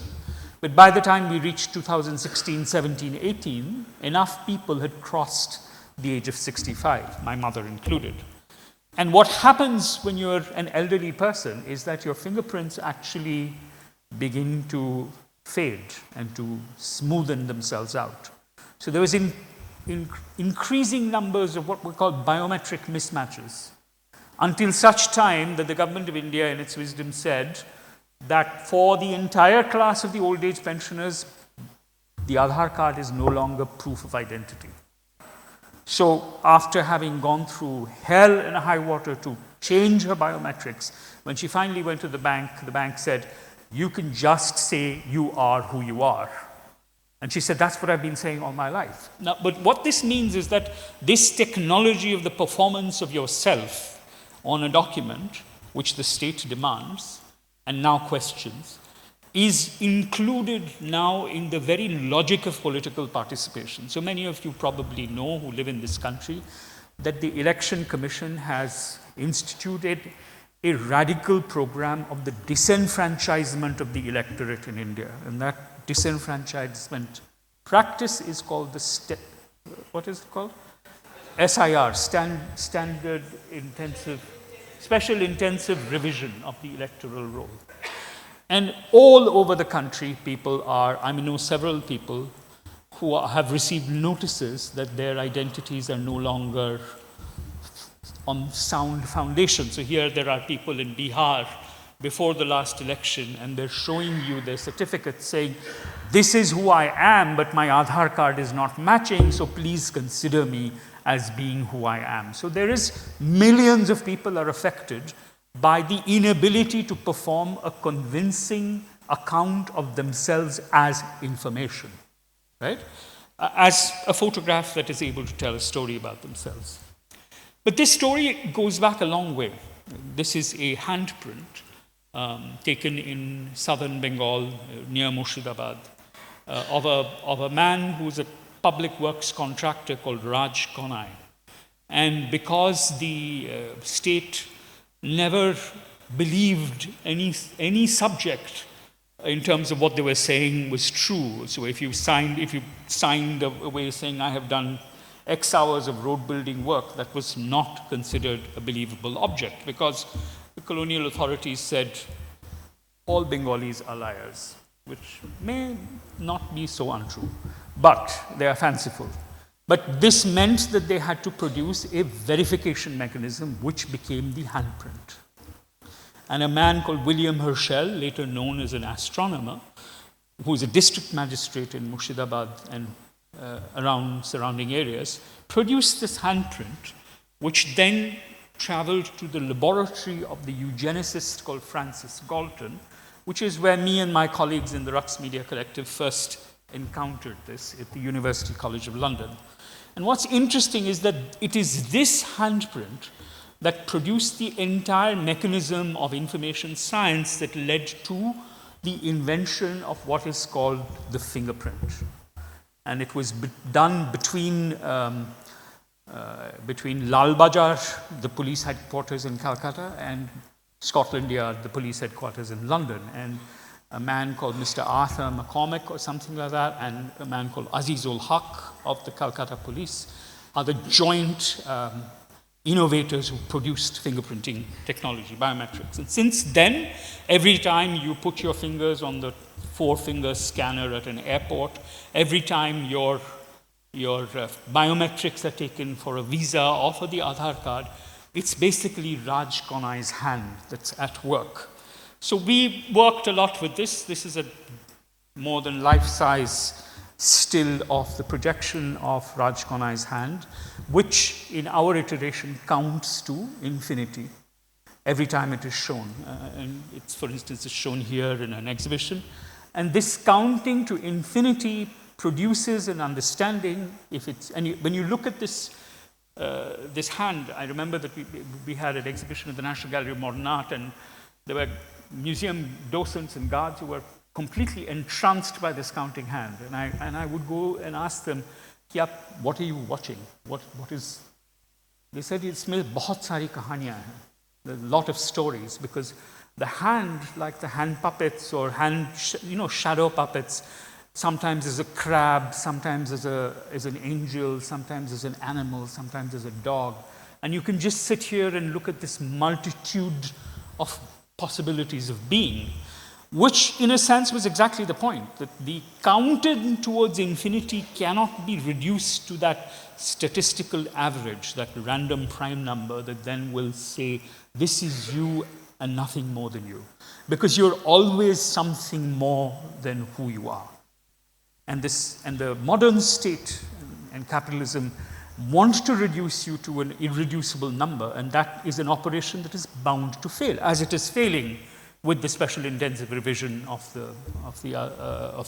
But by the time we reached 2016, 17, 18, enough people had crossed the age of 65, my mother included. And what happens when you're an elderly person is that your fingerprints actually begin to fade and to smoothen themselves out. So there was increasing numbers of what we call biometric mismatches, until such time that the government of India, in its wisdom, said that for the entire class of the old age pensioners, the Aadhaar card is no longer proof of identity. So after having gone through hell and high water to change her biometrics, when she finally went to the bank said, "You can just say you are who you are." And she said, "That's what I've been saying all my life." Now, but what this means is that this technology of the performance of yourself on a document, which the state demands and now questions, is included now in the very logic of political participation. So many of you probably know, who live in this country, that the Election Commission has instituted a radical program of the disenfranchisement of the electorate in India. And that disenfranchisement practice is called what is it called? SIR, Standard Intensive, Special Intensive Revision of the Electoral Roll. And all over the country, I know several people who have received notices that their identities are no longer on sound foundation. So here there are people in Bihar before the last election, and they're showing you their certificates saying, "This is who I am, but my Aadhaar card is not matching, so please consider me as being who I am." So there is millions of people are affected by the inability to perform a convincing account of themselves as information, right? As a photograph that is able to tell a story about themselves. But this story goes back a long way. This is a handprint taken in southern Bengal near Murshidabad of a man who's a public works contractor called Raj Konai. And because the state never believed any subject in terms of what they were saying was true. So if you signed away saying, "I have done X hours of road building work," that was not considered a believable object, because the colonial authorities said all Bengalis are liars, which may not be so untrue, but they are fanciful. But this meant that they had to produce a verification mechanism, which became the handprint. And a man called William Herschel, later known as an astronomer, who was a district magistrate in Murshidabad and around surrounding areas, produced this handprint, which then traveled to the laboratory of the eugenicist called Francis Galton, which is where me and my colleagues in the Rux Media Collective first encountered this at the University College of London. And what's interesting is that it is this handprint that produced the entire mechanism of information science that led to the invention of what is called the fingerprint. And it was done between Lal Bajar, the police headquarters in Calcutta, and Scotland Yard, the police headquarters in London. And a man called Mr. Arthur McCormick or something like that, and a man called Azizul Haq of the Calcutta police are the joint innovators who produced fingerprinting technology, biometrics. And since then, every time you put your fingers on the 4-finger scanner at an airport, every time your biometrics are taken for a visa or for the Aadhaar card, it's basically Raj Konai's hand that's at work. So we worked a lot with this. This is a more than life-size still of the projection of Raj Konai's hand, which in our iteration counts to infinity every time it is shown. And it's, for instance, it's shown here in an exhibition. And this counting to infinity produces an understanding. When you look at this hand, I remember that we had an exhibition at the National Gallery of Modern Art, and there were museum docents and guards who were completely entranced by this counting hand. And I would go and ask them, what are you watching? What is? They said, "Isme bahut sari kahaniyan hain." There's a lot of stories, because the hand, like the hand puppets or shadow puppets, sometimes as a crab, sometimes as an angel, sometimes as an animal, sometimes as a dog. And you can just sit here and look at this multitude of possibilities of being, which in a sense was exactly the point, that the counted towards infinity cannot be reduced to that statistical average, that random prime number that then will say, this is you and nothing more than you. Because you're always something more than who you are. And the modern state and capitalism want to reduce you to an irreducible number, and that is an operation that is bound to fail, as it is failing with the special intensive revision of the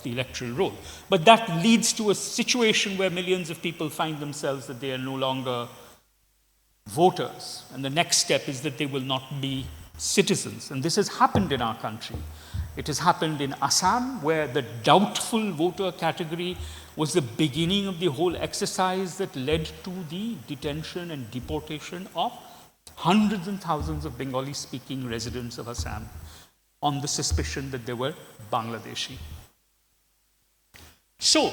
electoral roll. But that leads to a situation where millions of people find themselves that they are no longer voters, and the next step is that they will not be citizens. And this has happened in our country. It has happened in Assam, where the doubtful voter category was the beginning of the whole exercise that led to the detention and deportation of hundreds and thousands of Bengali-speaking residents of Assam on the suspicion that they were Bangladeshi. So,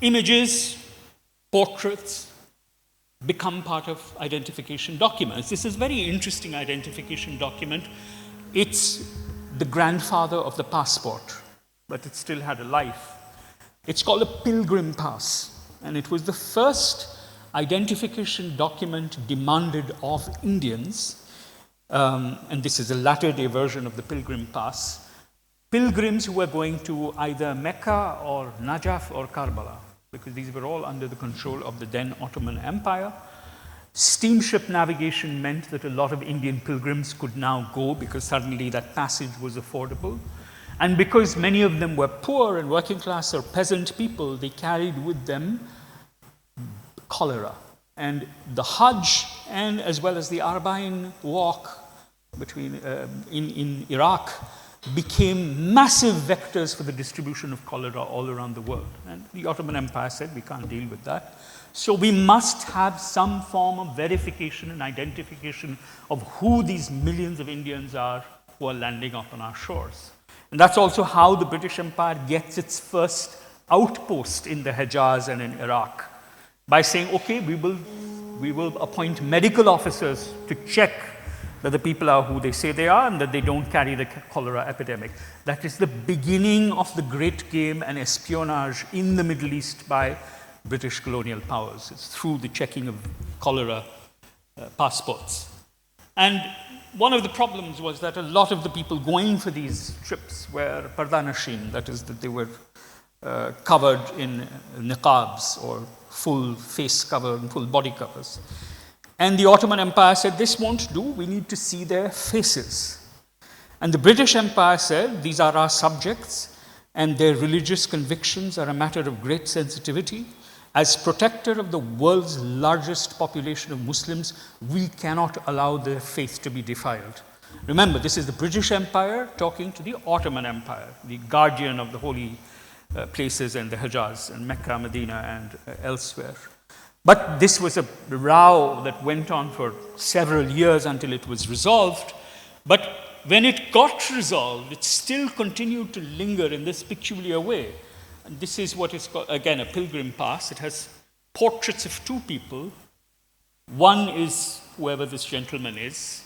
images, portraits become part of identification documents. This is a very interesting identification document. It's the grandfather of the passport, but it still had a life. It's called a pilgrim pass, and it was the first identification document demanded of Indians, and this is a latter-day version of the pilgrim pass. Pilgrims who were going to either Mecca or Najaf or Karbala, because these were all under the control of the then Ottoman Empire. Steamship navigation meant that a lot of Indian pilgrims could now go because suddenly that passage was affordable. And because many of them were poor and working class or peasant people, they carried with them cholera. And the Hajj, and as well as the Arba'in walk in Iraq, became massive vectors for the distribution of cholera all around the world. And the Ottoman Empire said, we can't deal with that. So we must have some form of verification and identification of who these millions of Indians are who are landing up on our shores. And that's also how the British Empire gets its first outpost in the Hejaz and in Iraq, by saying, okay, we will appoint medical officers to check that the people are who they say they are and that they don't carry the cholera epidemic. That is the beginning of the great game and espionage in the Middle East by British colonial powers. It's through the checking of cholera passports. And one of the problems was that a lot of the people going for these trips were pardanashin, that is, that they were covered in niqabs or full face cover and full body covers. And the Ottoman Empire said, this won't do, we need to see their faces. And the British Empire said, these are our subjects, and their religious convictions are a matter of great sensitivity. As protector of the world's largest population of Muslims, we cannot allow their faith to be defiled. Remember, this is the British Empire talking to the Ottoman Empire, the guardian of the holy places and the Hejaz and Mecca, Medina, and elsewhere. But this was a row that went on for several years until it was resolved. But when it got resolved, it still continued to linger in this peculiar way. And this is what is called, again, a pilgrim pass. It has portraits of two people. One is whoever this gentleman is,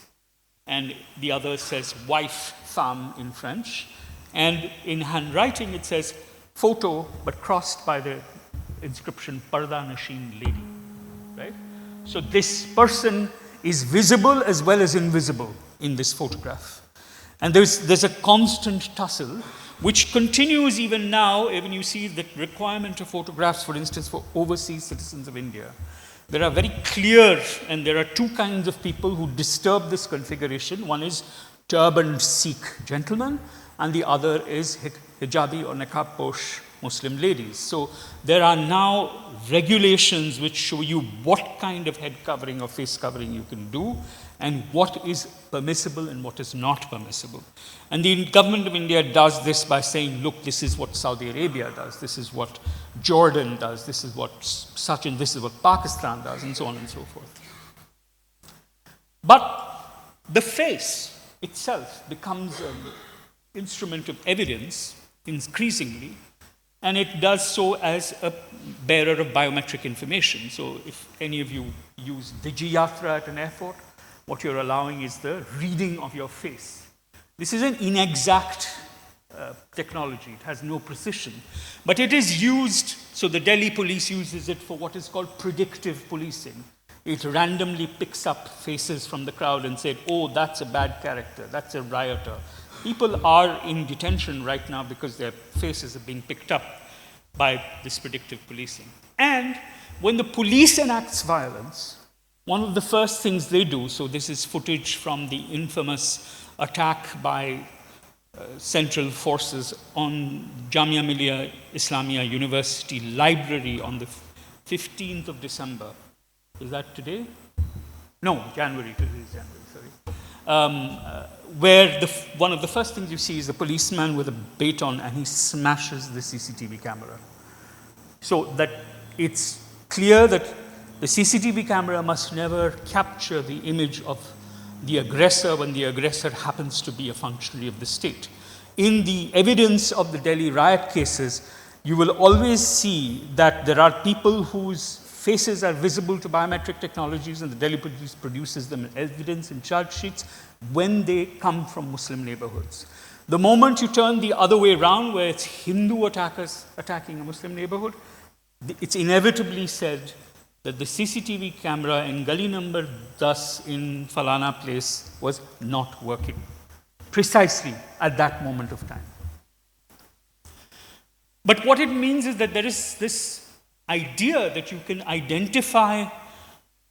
and the other says wife, femme in French. And in handwriting, it says photo, but crossed by the inscription Parda Nashin lady. Right? So this person is visible as well as invisible in this photograph. And there's a constant tussle which continues even now, even you see the requirement of photographs, for instance, for overseas citizens of India. There are very clear, and there are two kinds of people who disturb this configuration. One is turbaned Sikh gentlemen, and the other is hijabi or niqab posh Muslim ladies. So there are now regulations which show you what kind of head covering or face covering you can do, and what is permissible and what is not permissible. And the government of India does this by saying, look, this is what Saudi Arabia does, this is what Jordan does, this is what such and this is what Pakistan does, and so on and so forth. But the face itself becomes an instrument of evidence increasingly and it does so as a bearer of biometric information. So if any of you use DigiYatra at an airport, what you're allowing is the reading of your face. This is an inexact technology. It has no precision. But it is used, so the Delhi police uses it for what is called predictive policing. It randomly picks up faces from the crowd and said, oh, that's a bad character, that's a rioter. People are in detention right now because their faces are being picked up by this predictive policing. And when the police enacts violence, one of the first things they do, so this is footage from the infamous attack by Central Forces on Jamia Millia Islamia University library on the 15th of December. Is that today? No, January. Today is January, sorry. Where one of the first things you see is a policeman with a baton, and he smashes the CCTV camera. So that it's clear that the CCTV camera must never capture the image of the aggressor when the aggressor happens to be a functionary of the state. In the evidence of the Delhi riot cases, you will always see that there are people whose faces are visible to biometric technologies, and the Delhi police produces them as evidence in charge sheets when they come from Muslim neighborhoods. The moment you turn the other way around, where it's Hindu attackers attacking a Muslim neighborhood, it's inevitably said that the CCTV camera in Gali number thus in Falana place was not working, precisely at that moment of time. But what it means is that there is this idea that you can identify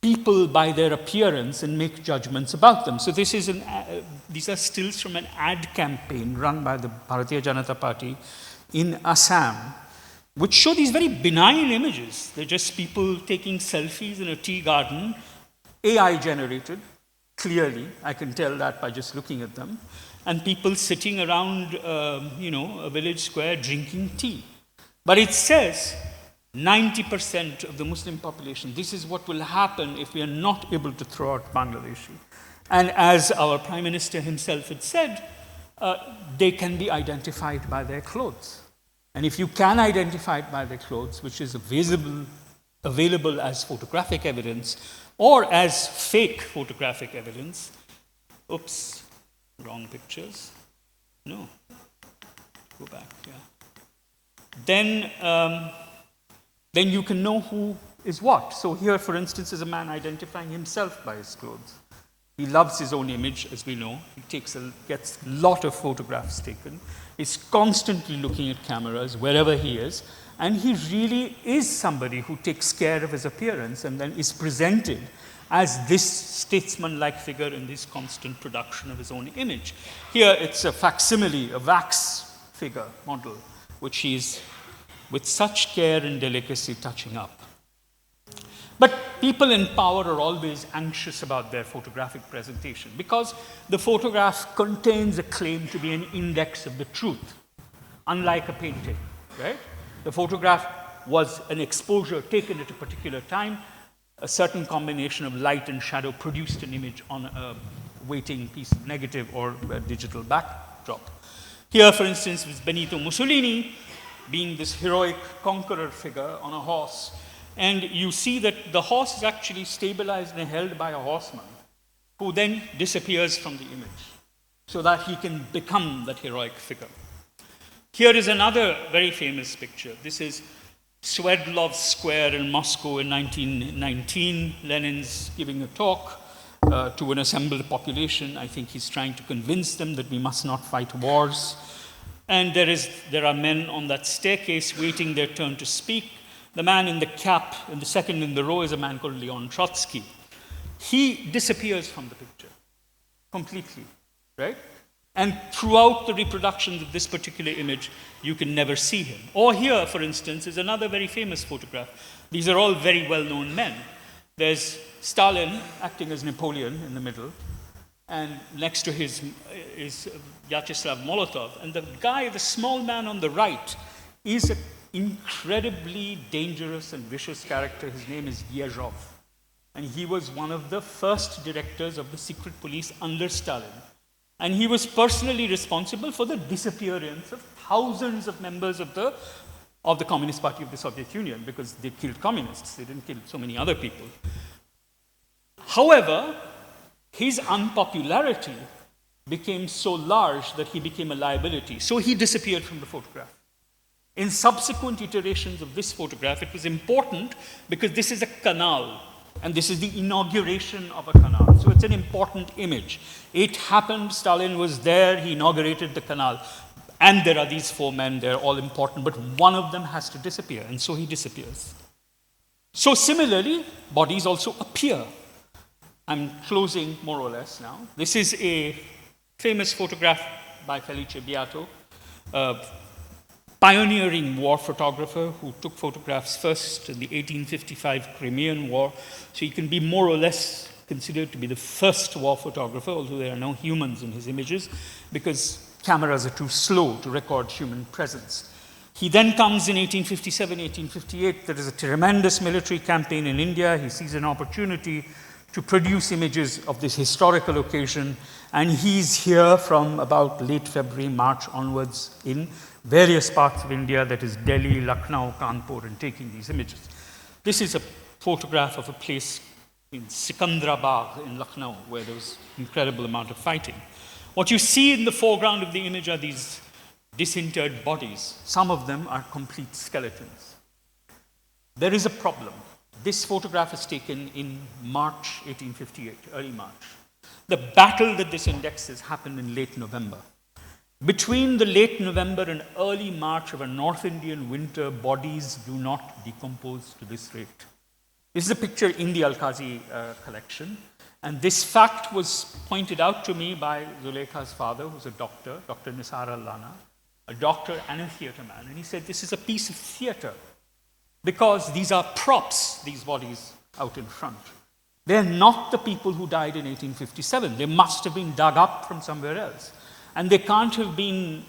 people by their appearance and make judgments about them. So this is these are stills from an ad campaign run by the Bharatiya Janata Party in Assam, which show these very benign images. They're just people taking selfies in a tea garden, AI generated, clearly, I can tell that by just looking at them, and people sitting around, a village square drinking tea. But it says 90% of the Muslim population, this is what will happen if we are not able to throw out Bangladeshi. And as our Prime Minister himself had said, they can be identified by their clothes. And if you can identify it by their clothes, which is available as photographic evidence or as fake photographic evidence, oops, wrong pictures. No, go back, yeah. Then you can know who is what. So here, for instance, is a man identifying himself by his clothes. He loves his own image, as we know. He gets a lot of photographs taken. He's constantly looking at cameras wherever he is. And he really is somebody who takes care of his appearance and then is presented as this statesman-like figure in this constant production of his own image. Here, it's a facsimile, a wax figure model, which he's with such care and delicacy touching up. But people in power are always anxious about their photographic presentation because the photograph contains a claim to be an index of the truth, unlike a painting, right? The photograph was an exposure taken at a particular time. A certain combination of light and shadow produced an image on a waiting piece of negative or a digital backdrop. Here, for instance, was Benito Mussolini being this heroic conqueror figure on a horse. And you see that the horse is actually stabilized and held by a horseman who then disappears from the image so that he can become that heroic figure. Here is another very famous picture. This is Sverdlov Square in Moscow in 1919. Lenin's giving a talk to an assembled population. I think he's trying to convince them that we must not fight wars. And there are men on that staircase waiting their turn to speak. The man in the cap, and the second in the row, is a man called Leon Trotsky. He disappears from the picture completely, right? And throughout the reproductions of this particular image, you can never see him. Or here, for instance, is another very famous photograph. These are all very well-known men. There's Stalin acting as Napoleon in the middle, and next to his is Vyacheslav Molotov. And the guy, the small man on the right, is an incredibly dangerous and vicious character. His name is Yezhov. And he was one of the first directors of the secret police under Stalin. And he was personally responsible for the disappearance of thousands of members of the of the Communist Party of the Soviet Union, because they killed communists. They didn't kill so many other people. However, his unpopularity became so large that he became a liability. So he disappeared from the photograph. In subsequent iterations of this photograph, it was important because this is a canal, and this is the inauguration of a canal. So it's an important image. It happened, Stalin was there, he inaugurated the canal. And there are these 4 men, they're all important, but one of them has to disappear, and so he disappears. So similarly, bodies also appear. I'm closing more or less now. This is a famous photograph by Felice Beato, a pioneering war photographer who took photographs first in the 1855 Crimean War. So he can be more or less considered to be the first war photographer, although there are no humans in his images, because cameras are too slow to record human presence. He then comes in 1857, 1858. There is a tremendous military campaign in India. He sees an opportunity to produce images of this historical occasion, and he's here from about late February, March onwards in various parts of India, that is Delhi, Lucknow, Kanpur, and taking these images. This is a photograph of a place in Sikandrabad in Lucknow, where there was an incredible amount of fighting. What you see in the foreground of the image are these disinterred bodies. Some of them are complete skeletons. There is a problem. This photograph is taken in March 1858, early March. The battle that this indexes happened in late November. Between the late November and early March of a North Indian winter, bodies do not decompose to this rate. This is a picture in the Al-Qazi collection. And this fact was pointed out to me by Zulekha's father, who's a doctor, Dr. Nisar Allana, a doctor and a theater man. And he said, this is a piece of theater because these are props, these bodies out in front. They're not the people who died in 1857. They must have been dug up from somewhere else. And they can't have been,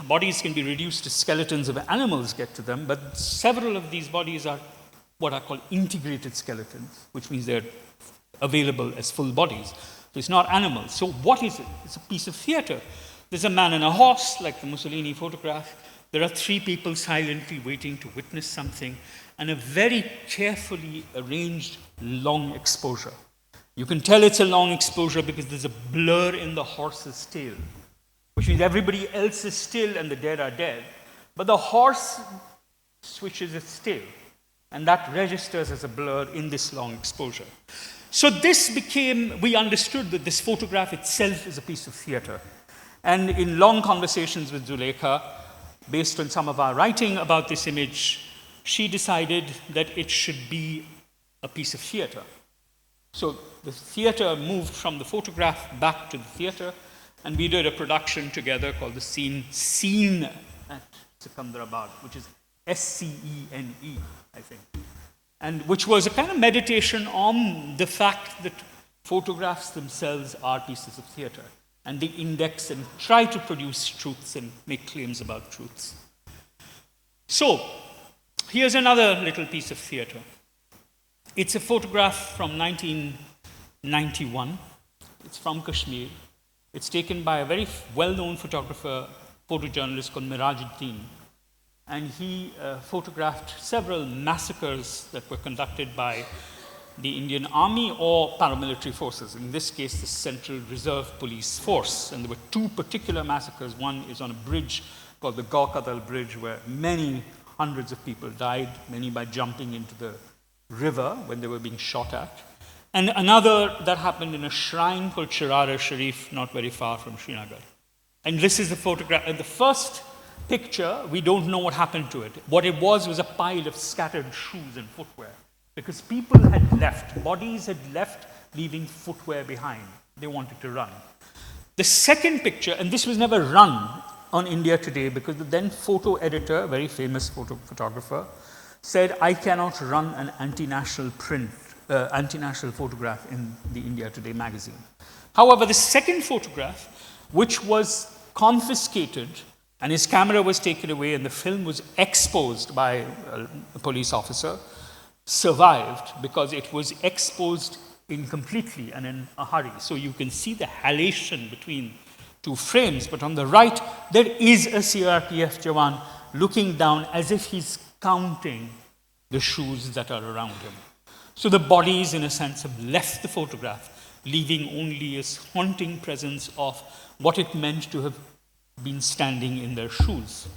bodies can be reduced to skeletons if animals get to them, but several of these bodies are what are called integrated skeletons, which means they're available as full bodies. So it's not animals. So what is it? It's a piece of theater. There's a man and a horse, like the Mussolini photograph. There are 3 people silently waiting to witness something, and a very carefully arranged long exposure. You can tell it's a long exposure because there's a blur in the horse's tail, which means everybody else is still and the dead are dead, but the horse switches its tail, and that registers as a blur in this long exposure. So this became, we understood that this photograph itself is a piece of theater. And in long conversations with Zulekha, based on some of our writing about this image, she decided that it should be a piece of theater. So the theater moved from the photograph back to the theater, and we did a production together called The Scene at Sikandrabad, which is S-C-E-N-E, I think. And which was a kind of meditation on the fact that photographs themselves are pieces of theater, and they index and try to produce truths and make claims about truths. So, here's another little piece of theater. It's a photograph from 1991. It's from Kashmir. It's taken by a very well-known photographer, photojournalist called Mirajuddin. And he photographed several massacres that were conducted by the Indian Army or paramilitary forces, in this case, the Central Reserve Police Force. And there were 2 particular massacres. One is on a bridge called the Gaukadal Bridge, where many hundreds of people died, many by jumping into the river when they were being shot at. And another that happened in a shrine called Shirara Sharif, not very far from Srinagar. And this is the photograph. And the first picture, we don't know what happened to it. What it was a pile of scattered shoes and footwear, because people had left, bodies had left, leaving footwear behind. They wanted to run. The second picture, and this was never run on India Today, because the then photo editor, a very famous photographer, said, I cannot run an anti-national photograph in the India Today magazine. However, the second photograph, which was confiscated, and his camera was taken away and the film was exposed by a police officer, survived because it was exposed incompletely and in a hurry. So you can see the halation between 2 frames, but on the right, there is a CRPF Jawan looking down as if he's counting the shoes that are around him. So the bodies, in a sense, have left the photograph, leaving only a haunting presence of what it meant to have been standing in their shoes.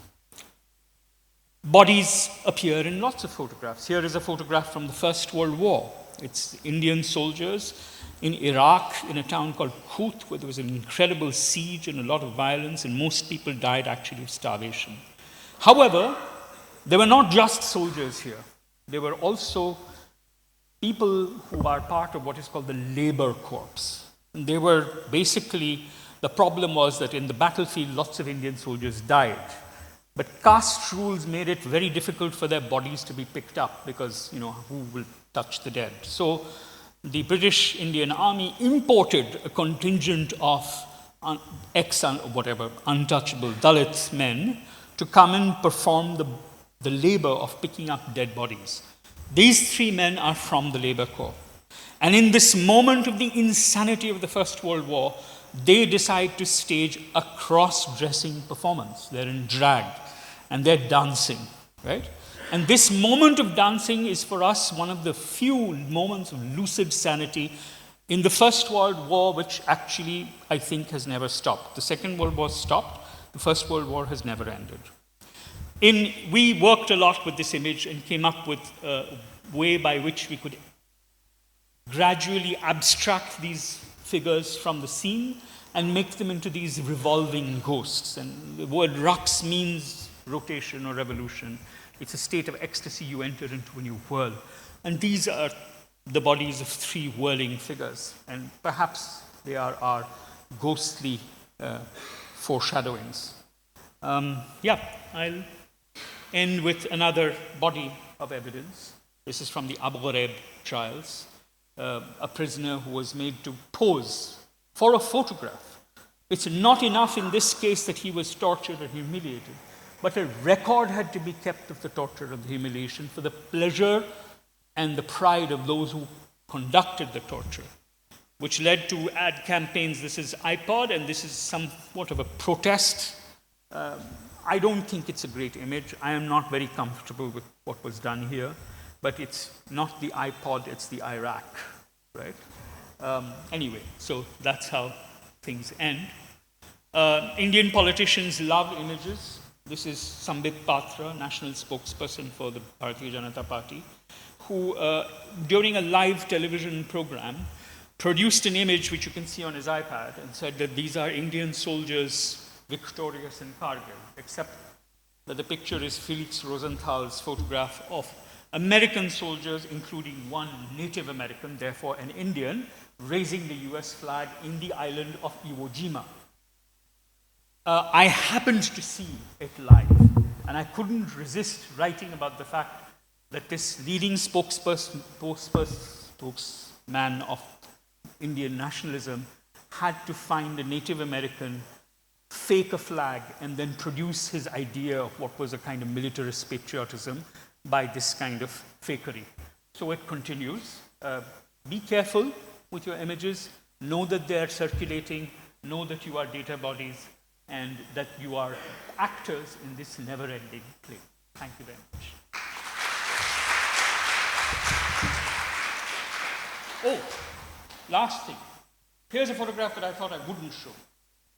Bodies appear in lots of photographs. Here is a photograph from the First World War. It's Indian soldiers in Iraq, in a town called Kut, where there was an incredible siege and a lot of violence, and most people died actually of starvation. However, there were not just soldiers here. There were also people who are part of what is called the labor corps. And they were basically, the problem was that in the battlefield, lots of Indian soldiers died. But caste rules made it very difficult for their bodies to be picked up because, who will touch the dead? So the British Indian Army imported a contingent of untouchable Dalit men to come and perform the labor of picking up dead bodies. These 3 men are from the Labor Corps. And in this moment of the insanity of the First World War, they decide to stage a cross-dressing performance. They're in drag and they're dancing, right? And this moment of dancing is for us one of the few moments of lucid sanity in the First World War, which actually I think has never stopped. The Second World War stopped, the First World War has never ended. We worked a lot with this image and came up with a way by which we could gradually abstract these figures from the scene and make them into these revolving ghosts. And the word rux means rotation or revolution. It's a state of ecstasy you enter into when you whirl. And these are the bodies of 3 whirling figures. And perhaps they are our ghostly foreshadowings. I'll end with another body of evidence. This is from the Abu Ghraib trials. A prisoner who was made to pose for a photograph. It's not enough in this case that he was tortured and humiliated, but a record had to be kept of the torture and the humiliation for the pleasure and the pride of those who conducted the torture, which led to ad campaigns. This is iPod, and this is somewhat of a protest. I don't think it's a great image. I am not very comfortable with what was done here, but it's not the iPod, it's the Iraq, right? Anyway, so that's how things end. Indian politicians love images. This is Sambit Patra, national spokesperson for the Bharatiya Janata Party, who, during a live television program, produced an image which you can see on his iPad and said that these are Indian soldiers victorious in Kargil, except that the picture is Felix Rosenthal's photograph of American soldiers, including one Native American, therefore an Indian, raising the US flag in the island of Iwo Jima. I happened to see it live, and I couldn't resist writing about the fact that this leading spokesman of Indian nationalism had to find a Native American, fake a flag, and then produce his idea of what was a kind of militarist patriotism by this kind of fakery. So it continues. Be careful with your images. Know that they are circulating. Know that you are data bodies and that you are actors in this never-ending play. Thank you very much. Oh, last thing. Here's a photograph that I thought I wouldn't show.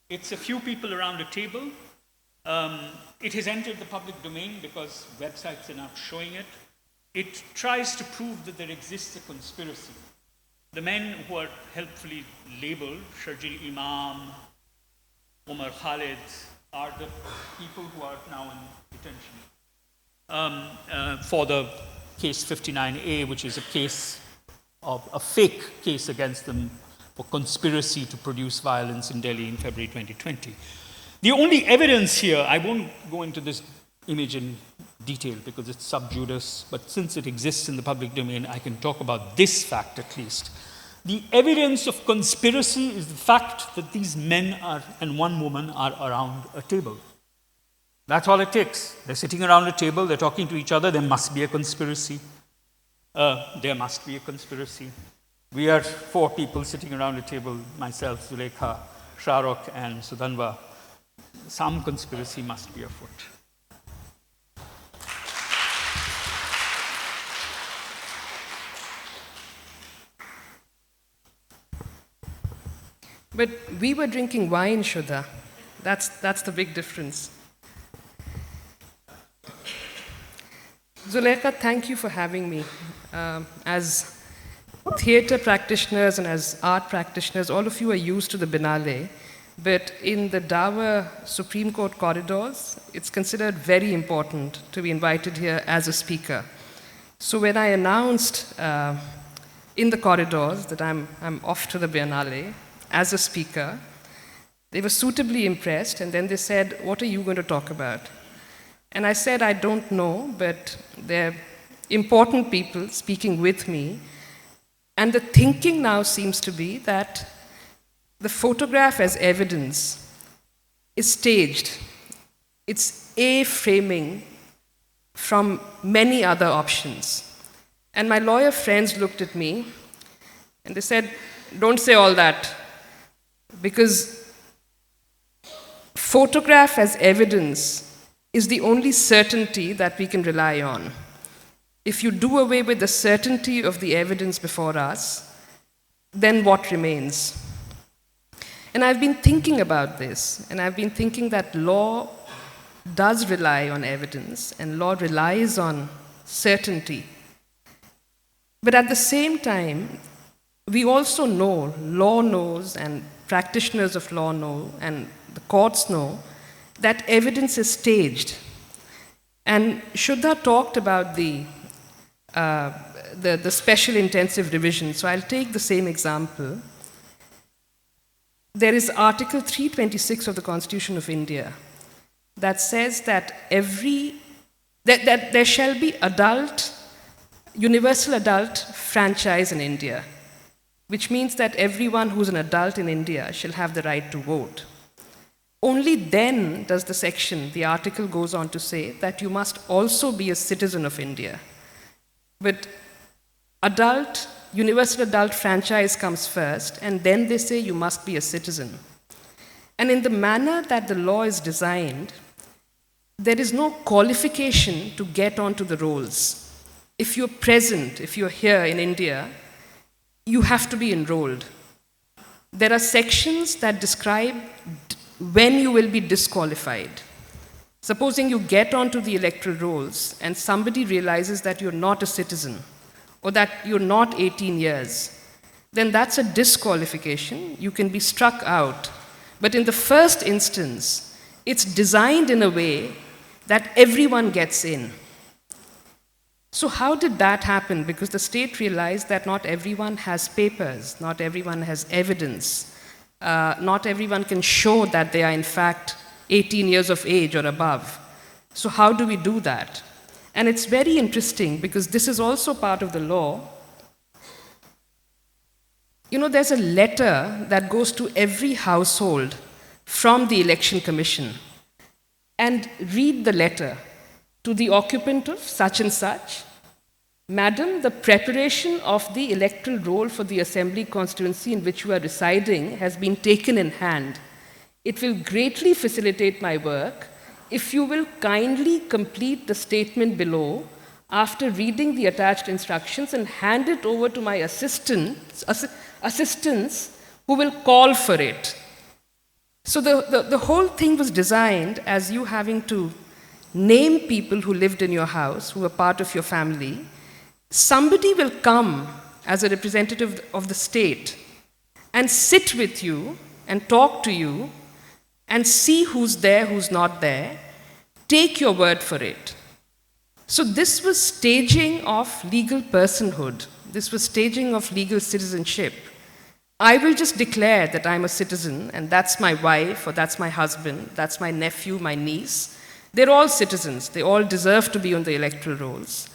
It's a few people around a table. It has entered the public domain because websites are now showing it. It tries to prove that there exists a conspiracy. The men who are helpfully labeled, Sharjil Imam, Omar Khalid, are the people who are now in detention for the case 59A, which is a case of a fake case against them for conspiracy to produce violence in Delhi in February 2020. The only evidence here, I won't go into this image in detail because it's sub judice, but since it exists in the public domain, I can talk about this fact at least. The evidence of conspiracy is the fact that these men and one woman are around a table. That's all it takes. They're sitting around a table, they're talking to each other, there must be a conspiracy. There must be a conspiracy. We are 4 people sitting around a table, myself, Zulekha, Shahrukh, and Sudhanva. Some conspiracy must be afoot. But we were drinking wine, Shuddha. That's the big difference. Zulekha, thank you for having me. As theatre practitioners and as art practitioners, all of you are used to the Biennale, but in the Dawa Supreme Court corridors, it's considered very important to be invited here as a speaker. So when I announced in the corridors that I'm off to the Biennale as a speaker, they were suitably impressed, and then they said, "What are you going to talk about?" And I said, "I don't know, but they're important people speaking with me." And the thinking now seems to be that the photograph as evidence is staged. It's a framing from many other options. And my lawyer friends looked at me and they said, "Don't say all that, because photograph as evidence is the only certainty that we can rely on. If you do away with the certainty of the evidence before us, then what remains?" And I've been thinking about this, and I've been thinking that law does rely on evidence, and law relies on certainty. But at the same time, we also know, law knows, and practitioners of law know, and the courts know, that evidence is staged. And Shuddha talked about the special intensive revision, so I'll take the same example. There is Article 326 of the Constitution of India that says that that there shall be universal adult franchise in India, which means that everyone who's an adult in India shall have the right to vote. Only then does the article goes on to say that you must also be a citizen of India. But universal adult franchise comes first, and then they say you must be a citizen. And in the manner that the law is designed, there is no qualification to get onto the rolls. If you're present, if you're here in India, you have to be enrolled. There are sections that describe when you will be disqualified. Supposing you get onto the electoral rolls and somebody realizes that you're not a citizen or that you're not 18 years, then that's a disqualification. You can be struck out. But in the first instance, it's designed in a way that everyone gets in. So how did that happen? Because the state realized that not everyone has papers, not everyone has evidence, not everyone can show that they are in fact 18 years of age or above. So how do we do that? And it's very interesting because this is also part of the law. You know, there's a letter that goes to every household from the Election Commission. And read the letter to the occupant of such and such. Madam, the preparation of the electoral roll for the assembly constituency in which you are residing has been taken in hand. It will greatly facilitate my work if you will kindly complete the statement below after reading the attached instructions and hand it over to my assistants who will call for it. So the whole thing was designed as you having to name people who lived in your house, who were part of your family. Somebody will come as a representative of the state and sit with you and talk to you and see who's there, who's not there. Take your word for it. So this was staging of legal personhood. This was staging of legal citizenship. I will just declare that I'm a citizen, and that's my wife, or that's my husband, that's my nephew, my niece. They're all citizens. They all deserve to be on the electoral rolls.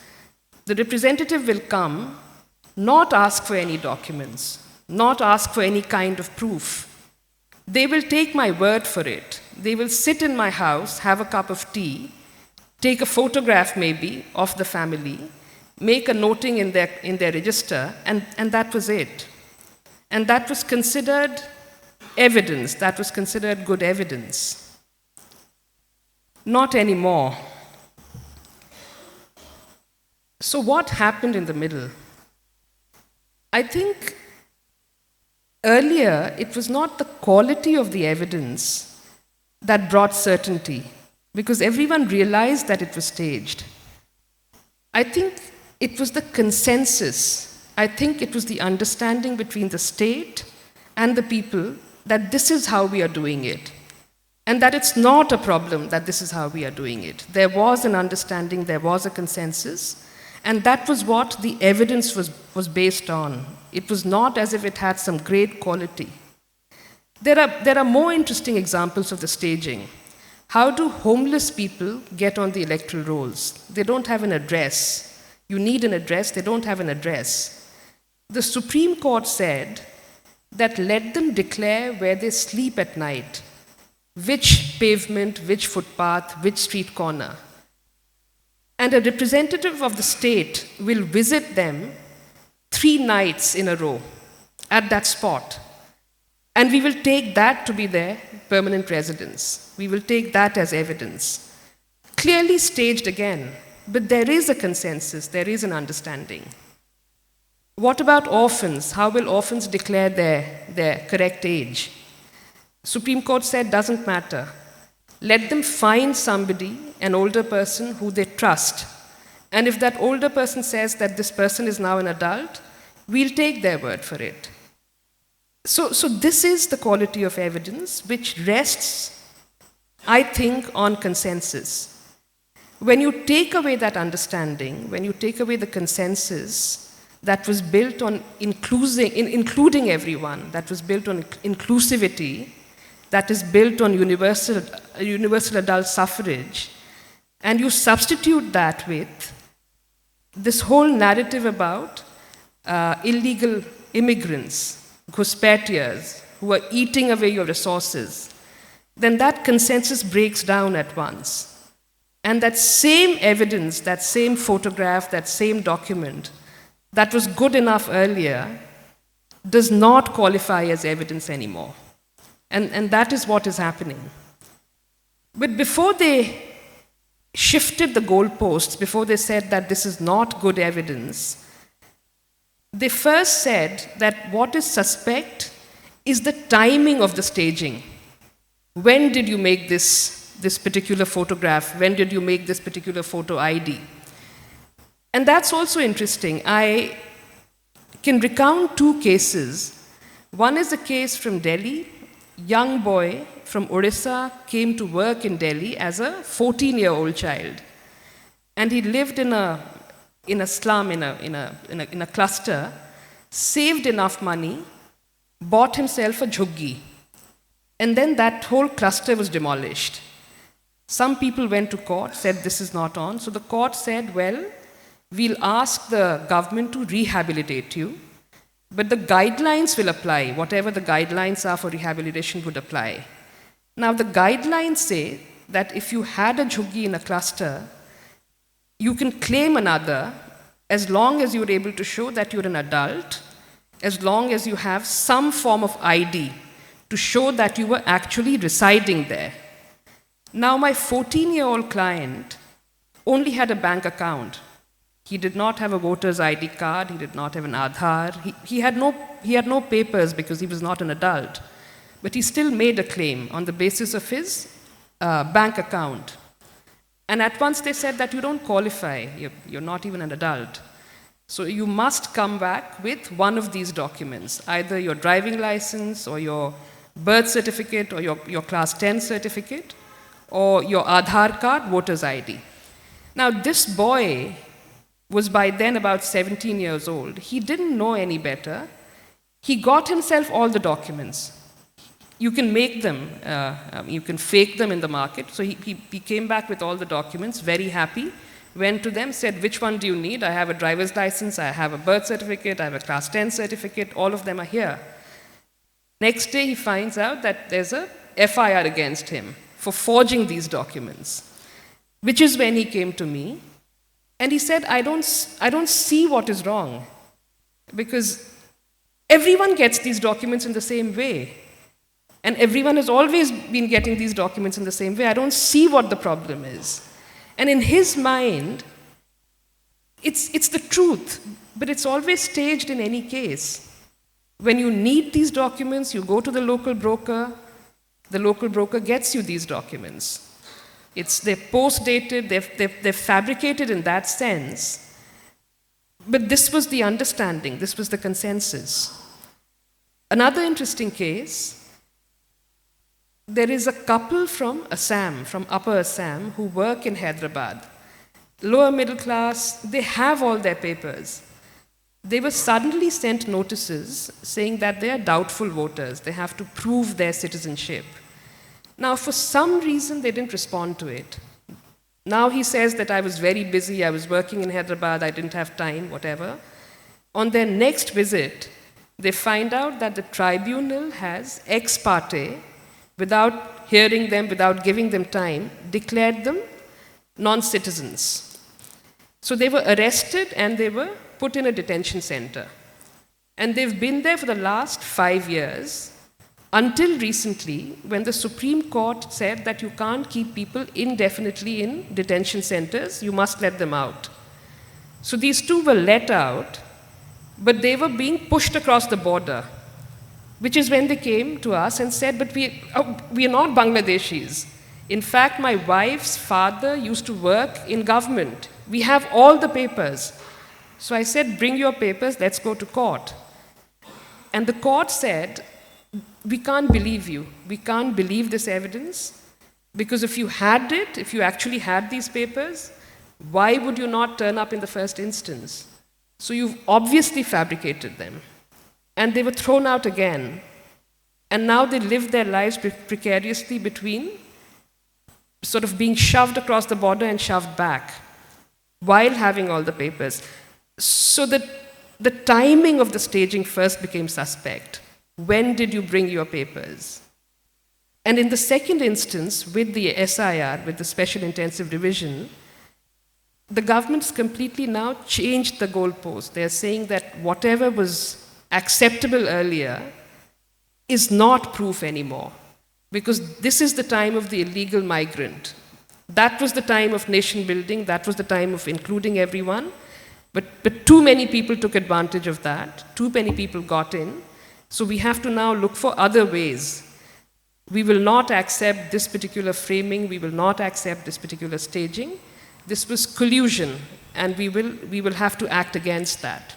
The representative will come, not ask for any documents, not ask for any kind of proof. They will take my word for it. They will sit in my house, have a cup of tea, take a photograph maybe of the family, make a noting in their register, and that was it. And that was considered evidence. That was considered good evidence. Not anymore. So what happened in the middle? I think earlier, it was not the quality of the evidence that brought certainty, because everyone realized that it was staged. I think it was the consensus. I think it was the understanding between the state and the people that this is how we are doing it, and that it's not a problem that this is how we are doing it. There was an understanding, there was a consensus, and that was what the evidence was based on. It was not as if it had some great quality. There are more interesting examples of the staging. How do homeless people get on the electoral rolls? They don't have an address. You need an address, they don't have an address. The Supreme Court said that let them declare where they sleep at night, which pavement, which footpath, which street corner. And a representative of the state will visit them 3 nights in a row at that spot. And we will take that to be their permanent residence. We will take that as evidence. Clearly staged again, but there is a consensus, there is an understanding. What about orphans? How will orphans declare their correct age? Supreme Court said doesn't matter. Let them find somebody, an older person who they trust. And if that older person says that this person is now an adult, we'll take their word for it. So this is the quality of evidence which rests, I think, on consensus. When you take away that understanding, when you take away the consensus that was built on including everyone, that was built on inclusivity, that is built on universal adult suffrage, and you substitute that with this whole narrative about illegal immigrants, Ghuspaitias, who are eating away your resources, then that consensus breaks down at once. And that same evidence, that same photograph, that same document that was good enough earlier does not qualify as evidence anymore. And that is what is happening. But before they shifted the goalposts, before they said that this is not good evidence, they first said that what is suspect is the timing of the staging. When did you make this particular photograph? When did you make this particular photo ID? And that's also interesting. I can recount 2 cases. One is a case from Delhi. Young boy from Orissa came to work in Delhi as a 14-year-old child. And he lived in a slum, in a cluster, saved enough money, bought himself a jhuggi. And then that whole cluster was demolished. Some people went to court, said this is not on. So the court said, well, we'll ask the government to rehabilitate you, but the guidelines will apply. Whatever the guidelines are for rehabilitation would apply. Now, the guidelines say that if you had a jhuggi in a cluster, you can claim another as long as you're able to show that you're an adult, as long as you have some form of ID to show that you were actually residing there. Now, my 14-year-old client only had a bank account. He did not have a voter's ID card. He did not have an Aadhaar. He had no papers because he was not an adult. But he still made a claim on the basis of his bank account. And at once they said that you don't qualify. You're not even an adult. So you must come back with one of these documents, either your driving license or your birth certificate or your class 10 certificate or your Aadhaar card, voter's ID. Now, this boy was by then about 17 years old. He didn't know any better. He got himself all the documents. You can make them, you can fake them in the market. So he came back with all the documents, very happy, went to them, said, which one do you need? I have a driver's license, I have a birth certificate, I have a class 10 certificate, all of them are here. Next day he finds out that there's a FIR against him for forging these documents, which is when he came to me. And he said, I don't see what is wrong, because everyone gets these documents in the same way. And everyone has always been getting these documents in the same way. I don't see what the problem is. And in his mind, it's the truth, but it's always staged in any case. When you need these documents, you go to the local broker gets you these documents. They're post-dated, they're fabricated in that sense. But this was the understanding, this was the consensus. Another interesting case, there is a couple from Assam, from Upper Assam, who work in Hyderabad. Lower middle class, they have all their papers. They were suddenly sent notices saying that they are doubtful voters. They have to prove their citizenship. Now, for some reason, they didn't respond to it. Now he says that I was very busy, I was working in Hyderabad, I didn't have time, whatever. On their next visit, they find out that the tribunal has ex parte, without hearing them, without giving them time, declared them non-citizens. So they were arrested and they were put in a detention center. And they've been there for the last 5 years, until recently, when the Supreme Court said that you can't keep people indefinitely in detention centers, you must let them out. So these two were let out, but they were being pushed across the border, which is when they came to us and said, but we are not Bangladeshis. In fact, my wife's father used to work in government. We have all the papers. So I said, bring your papers, let's go to court. And the court said, we can't believe you. We can't believe this evidence, because if you had it, if you actually had these papers, why would you not turn up in the first instance? So you've obviously fabricated them. And they were thrown out again. And now they live their lives precariously between sort of being shoved across the border and shoved back while having all the papers. So that the timing of the staging first became suspect. When did you bring your papers? And in the second instance, with the SIR, with the Special Intensive Division, the government's completely now changed the goalpost. They're saying that whatever was acceptable earlier is not proof anymore, because this is the time of the illegal migrant. That was the time of nation building, that was the time of including everyone, but too many people took advantage of that, too many people got in, so we have to now look for other ways. We will not accept this particular framing, we will not accept this particular staging. This was collusion, and we will have to act against that.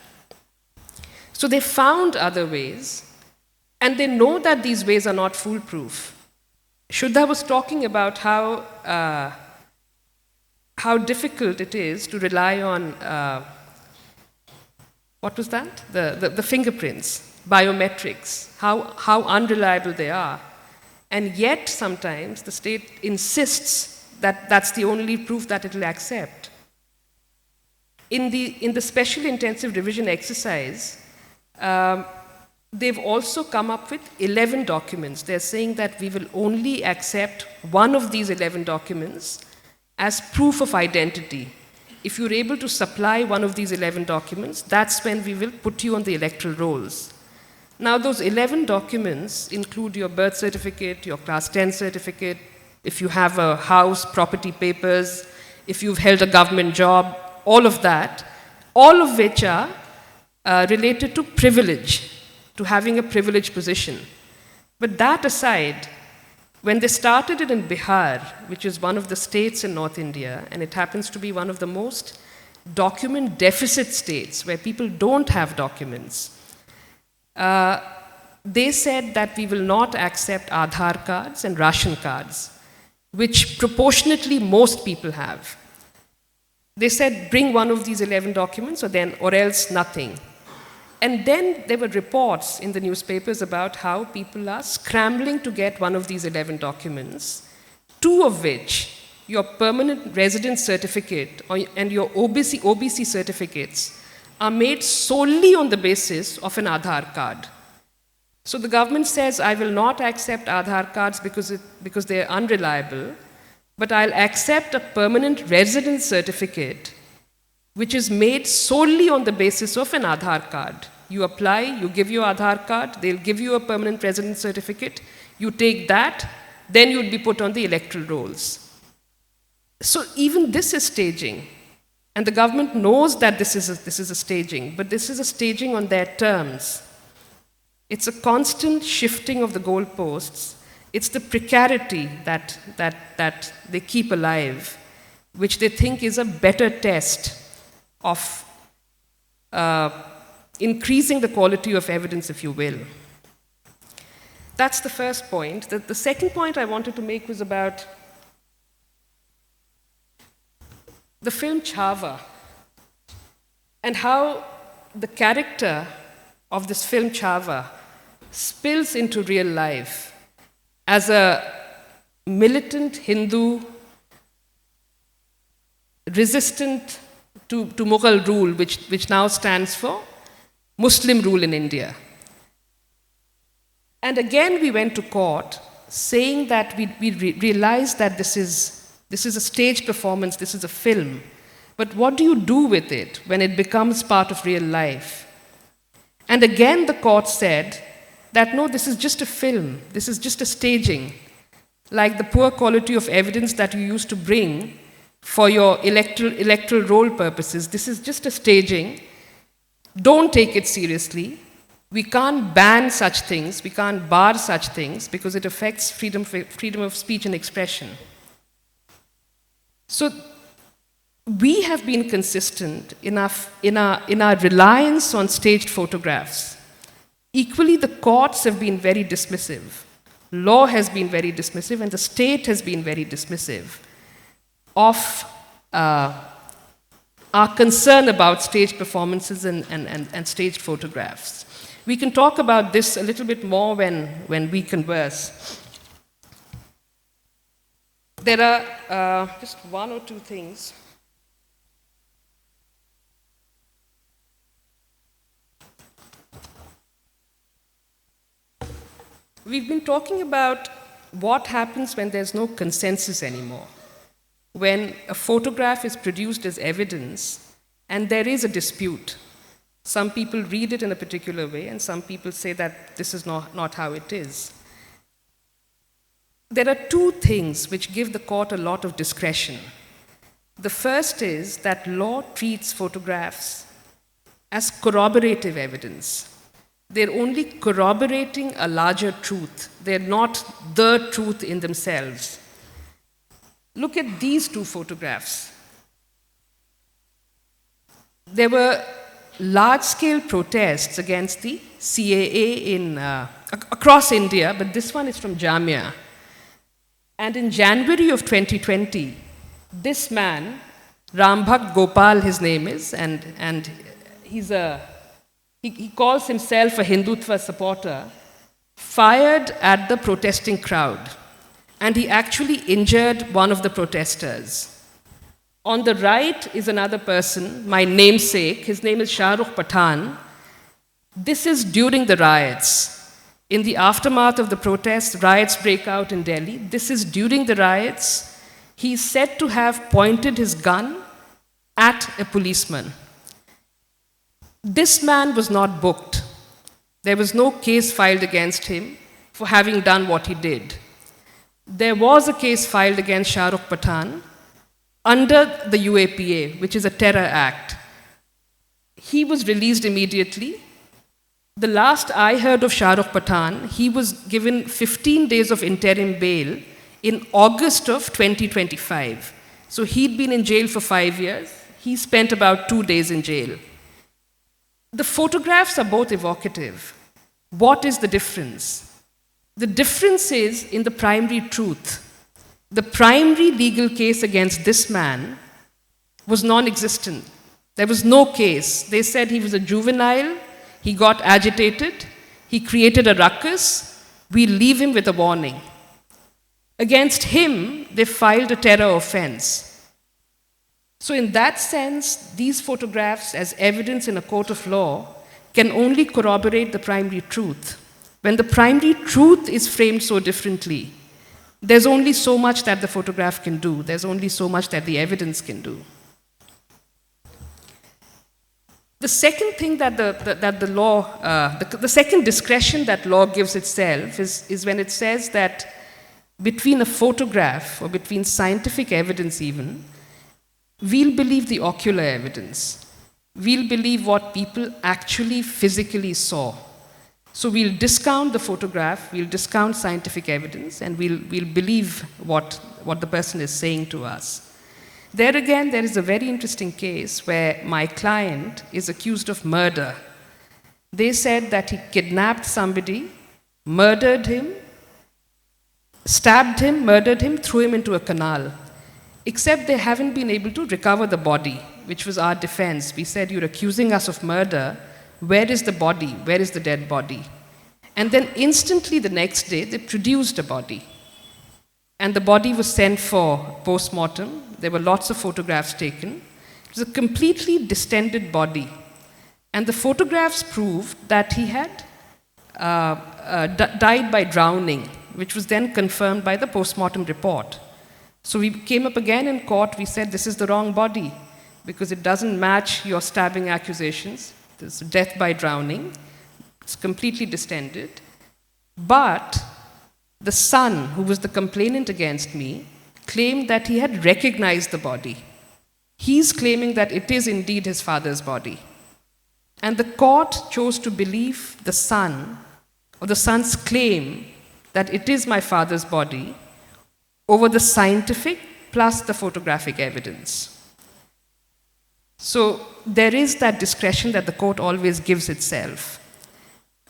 So they found other ways, and they know that these ways are not foolproof. Shuddha was talking about how difficult it is to rely on, what was that? The fingerprints, biometrics, how unreliable they are. And yet, sometimes, the state insists that that's the only proof that it will accept. In the Special Intensive Division exercise, they've also come up with 11 documents. They're saying that we will only accept one of these 11 documents as proof of identity. If you're able to supply one of these 11 documents, that's when we will put you on the electoral rolls. Now, those 11 documents include your birth certificate, your Class 10 certificate, if you have a house, property papers, if you've held a government job, all of that, all of which are related to privilege, to having a privileged position. But that aside, when they started it in Bihar, which is one of the states in North India, and it happens to be one of the most document deficit states where people don't have documents, they said that we will not accept Aadhaar cards and ration cards, which proportionately most people have. They said, bring one of these 11 documents or else nothing. And then there were reports in the newspapers about how people are scrambling to get one of these 11 documents, two of which, your permanent residence certificate and your OBC certificates, are made solely on the basis of an Aadhaar card. So the government says, I will not accept Aadhaar cards because they are unreliable, but I'll accept a permanent residence certificate which is made solely on the basis of an Aadhaar card. You apply, you give your Aadhaar card, they'll give you a permanent residence certificate, you take that, then you'd be put on the electoral rolls. So even this is staging. And the government knows that this is a staging, but this is a staging on their terms. It's a constant shifting of the goalposts. It's the precarity that they keep alive, which they think is a better test of increasing the quality of evidence, if you will. That's the first point. The second point I wanted to make was about the film Chhaava and how the character of this film Chhaava spills into real life as a militant Hindu resistant to Mughal rule, which now stands for Muslim rule in India. And again, we went to court saying that we realized that this is a staged performance, this is a film. But what do you do with it when it becomes part of real life? And again, the court said that no, this is just a film, this is just a staging, like the poor quality of evidence that you used to bring for your electoral roll purposes. This is just a staging. Don't take it seriously. We can't ban such things, we can't bar such things because it affects freedom of speech and expression. So we have been consistent enough in our reliance on staged photographs. Equally, the courts have been very dismissive. Law has been very dismissive, and the state has been very dismissive of our concern about staged performances and staged photographs. We can talk about this a little bit more when we converse. There are just one or two things. We've been talking about what happens when there's no consensus anymore. When a photograph is produced as evidence and there is a dispute. Some people read it in a particular way and some people say that this is not how it is. There are two things which give the court a lot of discretion. The first is that law treats photographs as corroborative evidence. They're only corroborating a larger truth. They're not the truth in themselves. Look at these two photographs. There were large-scale protests against the CAA across India, but this one is from Jamia. And in January of 2020, this man, Rambhakt Gopal, his name is, and he calls himself a Hindutva supporter, fired at the protesting crowd. And he actually injured one of the protesters. On the right is another person, my namesake. His name is Shah Rukh Pathan. This is during the riots. In the aftermath of the protests, riots break out in Delhi. This is during the riots. He's said to have pointed his gun at a policeman. This man was not booked. There was no case filed against him for having done what he did. There was a case filed against Shah Rukh Pathan under the UAPA, which is a terror act. He was released immediately. The last I heard of Shah Rukh Pathan, he was given 15 days of interim bail in August of 2025. So he'd been in jail for 5 years. He spent about 2 days in jail. The photographs are both evocative. What is the difference? The difference is in the primary truth. The primary legal case against this man was non-existent. There was no case. They said he was a juvenile, he got agitated, he created a ruckus, we leave him with a warning. Against him, they filed a terror offense. So in that sense, these photographs as evidence in a court of law can only corroborate the primary truth. When the primary truth is framed so differently, there's only so much that the photograph can do. There's only so much that the evidence can do. The second thing that the second discretion that law gives itself is when it says that between a photograph or between scientific evidence even, we'll believe the ocular evidence. We'll believe what people actually physically saw. So we'll discount the photograph, we'll discount scientific evidence, and we'll believe what the person is saying to us. There again, there is a very interesting case where my client is accused of murder. They said that he kidnapped somebody, murdered him, stabbed him, murdered him, threw him into a canal. Except they haven't been able to recover the body, which was our defense. We said, you're accusing us of murder. Where is the body? Where is the dead body? And then instantly the next day, they produced a body. And the body was sent for post-mortem. There were lots of photographs taken. It was a completely distended body. And the photographs proved that he had died by drowning, which was then confirmed by the post-mortem report. So we came up again in court. We said, this is the wrong body because it doesn't match your stabbing accusations. There's death by drowning. It's completely distended. But the son, who was the complainant against me, claimed that he had recognized the body. He's claiming that it is indeed his father's body. And the court chose to believe the son, or the son's claim that it is my father's body, over the scientific plus the photographic evidence. So there is that discretion that the court always gives itself.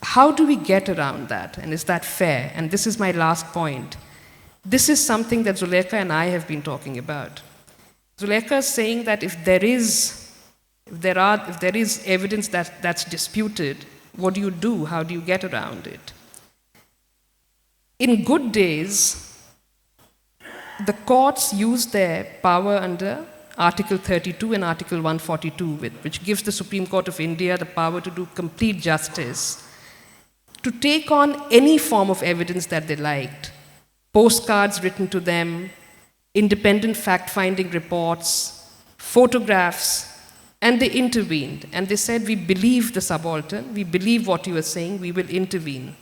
How do we get around that? And is that fair? And this is my last point. This is something that Zulekha and I have been talking about. Zulekha is saying that if there is evidence that's disputed, what do you do? How do you get around it? In good days, the courts use their power under Article 32 and Article 142, which gives the Supreme Court of India the power to do complete justice, to take on any form of evidence that they liked. Postcards written to them, independent fact-finding reports, photographs, and they intervened. And they said, we believe the subaltern, we believe what you are saying, we will intervene.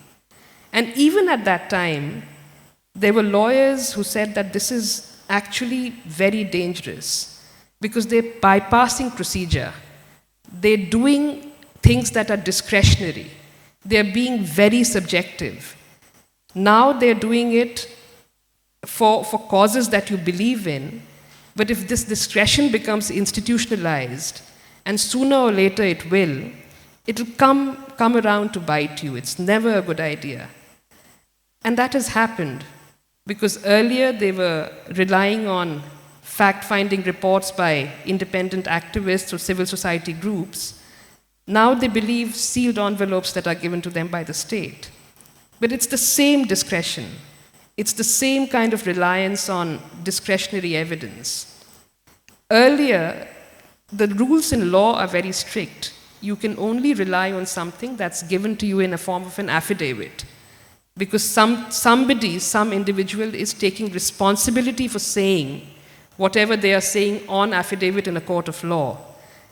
And even at that time, there were lawyers who said that this is actually very dangerous because they're bypassing procedure. They're doing things that are discretionary. They're being very subjective. Now they're doing it for causes that you believe in, but if this discretion becomes institutionalized, and sooner or later it'll come around to bite you. It's never a good idea. And that has happened. Because earlier they were relying on fact-finding reports by independent activists or civil society groups. Now they believe sealed envelopes that are given to them by the state. But it's the same discretion. It's the same kind of reliance on discretionary evidence. Earlier, the rules in law are very strict. You can only rely on something that's given to you in a form of an affidavit. Because some individual is taking responsibility for saying whatever they are saying on affidavit in a court of law,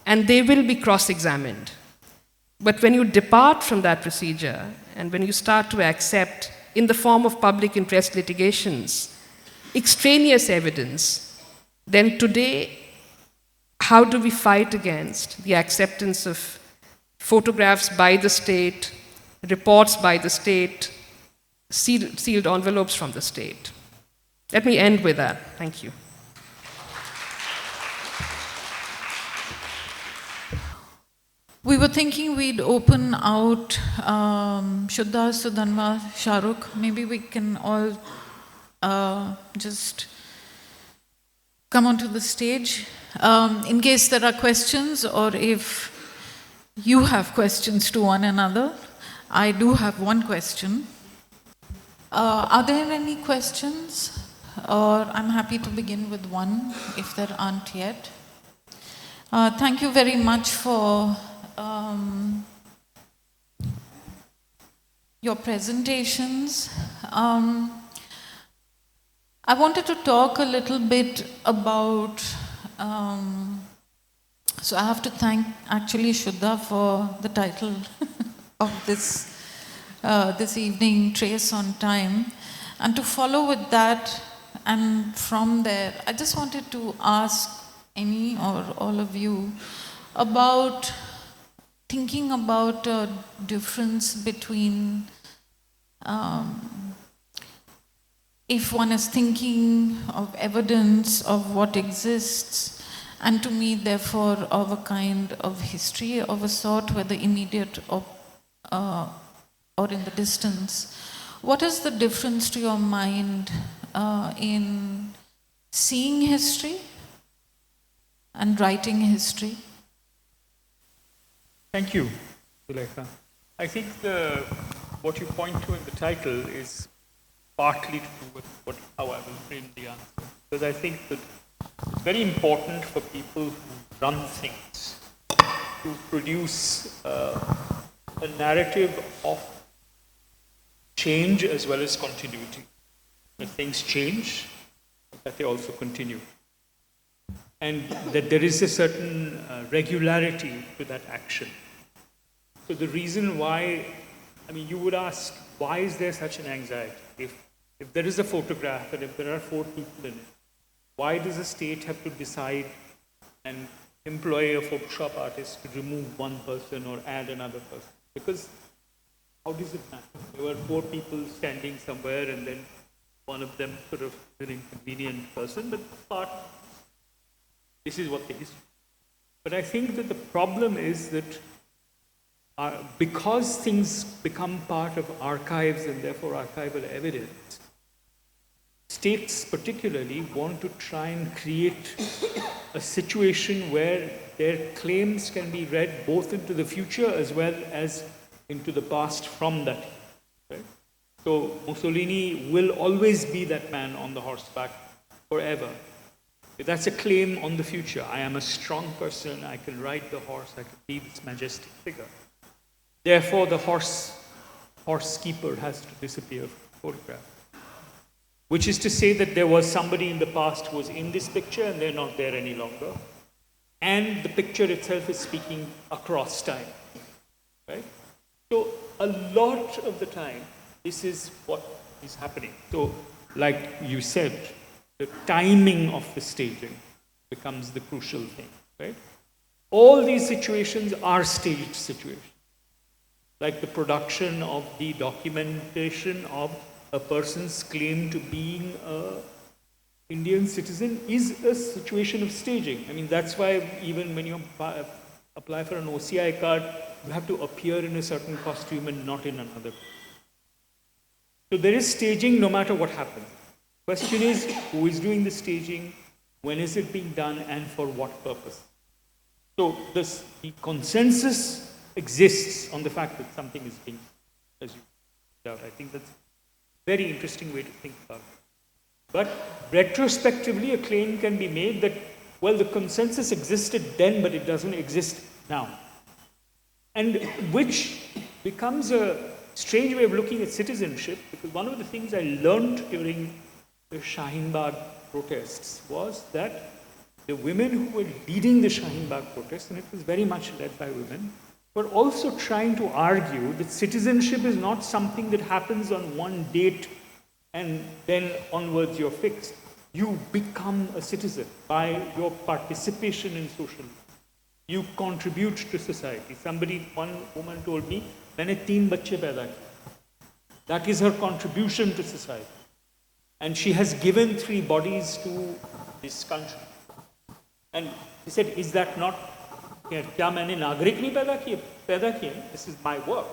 and they will be cross-examined. But when you depart from that procedure, and when you start to accept, in the form of public interest litigations, extraneous evidence, then today, how do we fight against the acceptance of photographs by the state, reports by the state, sealed envelopes from the state? Let me end with that. Thank you. We were thinking we'd open out Shuddha, Sudhanva, Shahrukh. Maybe we can all just come onto the stage. In case there are questions, or if you have questions to one another. I do have one question. Are there any questions? Or I'm happy to begin with one if there aren't yet. Thank you very much for your presentations. I wanted to talk a little bit about, so I have to thank actually Shuddha for the title of this evening, Trace on Time. And to follow with that, and from there, I just wanted to ask any or all of you about thinking about a difference between if one is thinking of evidence of what exists, and to me, therefore, of a kind of history of a sort, whether immediate or in the distance. What is the difference to your mind in seeing history and writing history? Thank you, Zulekha. I think what you point to in the title is partly to do with how I will frame the answer. Because I think that it's very important for people who run things to produce a narrative of change as well as continuity. That things change, that they also continue. And that there is a certain regularity to that action. So the reason why, you would ask, why is there such an anxiety? If there is a photograph and if there are 4 people in it, why does the state have to decide and employ a Photoshop artist to remove one person or add another person? Because how does it matter? There were 4 people standing somewhere and then one of them sort of an inconvenient person, but this is what the history. But I think that the problem is that because things become part of archives and therefore archival evidence, states particularly want to try and create a situation where their claims can be read both into the future as well as into the past from that. Right? So Mussolini will always be that man on the horseback forever. That's a claim on the future. I am a strong person, I can ride the horse, I can be this majestic figure. Therefore, the horse keeper has to disappear from the photograph. Which is to say that there was somebody in the past who was in this picture and they're not there any longer. And the picture itself is speaking across time. Right? So a lot of the time, this is what is happening. So, like you said, the timing of the staging becomes the crucial thing. Right? All these situations are staged situations. Like the production of the documentation of a person's claim to being an Indian citizen is a situation of staging. That's why even when you apply for an OCI card, you have to appear in a certain costume and not in another. So there is staging no matter what happens. Question is, who is doing the staging, when is it being done, and for what purpose? So the consensus exists on the fact that something is being, as you pointed out. I think that's a very interesting way to think about it. But retrospectively, a claim can be made that, well, the consensus existed then, but it doesn't exist now. And which becomes a strange way of looking at citizenship, because one of the things I learned during the Shaheen Bagh protests was that the women who were leading the Shaheen Bagh protests, and it was very much led by women, were also trying to argue that citizenship is not something that happens on one date and then onwards you're fixed. You become a citizen by your participation in social life. You contribute to society. One woman told me, "Maine 3 bachche paida kiye." That is her contribution to society. And she has given 3 bodies to this country. And he said, is that not, kya maine nagrik nahi paida kiye? This is my work.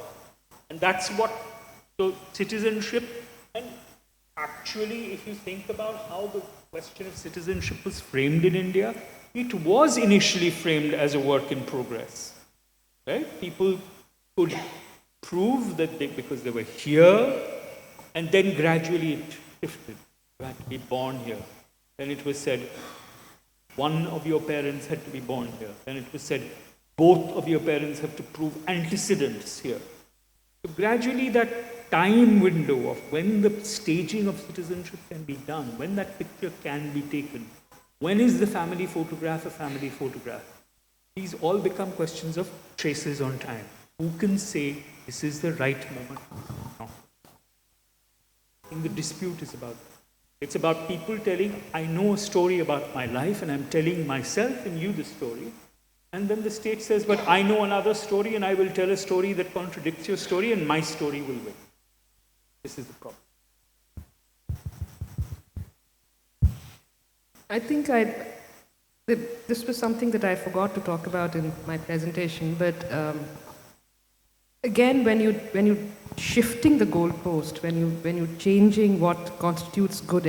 And that's what, so citizenship, and actually if you think about how the question of citizenship was framed in India, it was initially framed as a work in progress. Right? People could prove that because they were here, and then gradually it shifted. You had to be born here. Then it was said, one of your parents had to be born here. Then it was said, both of your parents have to prove antecedents here. So gradually that time window of when the staging of citizenship can be done, when that picture can be taken, when is the family photograph a family photograph? These all become questions of traces on time. Who can say this is the right moment? No. I think the dispute is about that. It's about people telling, I know a story about my life and I'm telling myself and you the story. And then the state says, but I know another story and I will tell a story that contradicts your story and my story will win. This is the problem. I think this was something that I forgot to talk about in my presentation, but again, when you shifting the goalpost, when you're changing what constituted good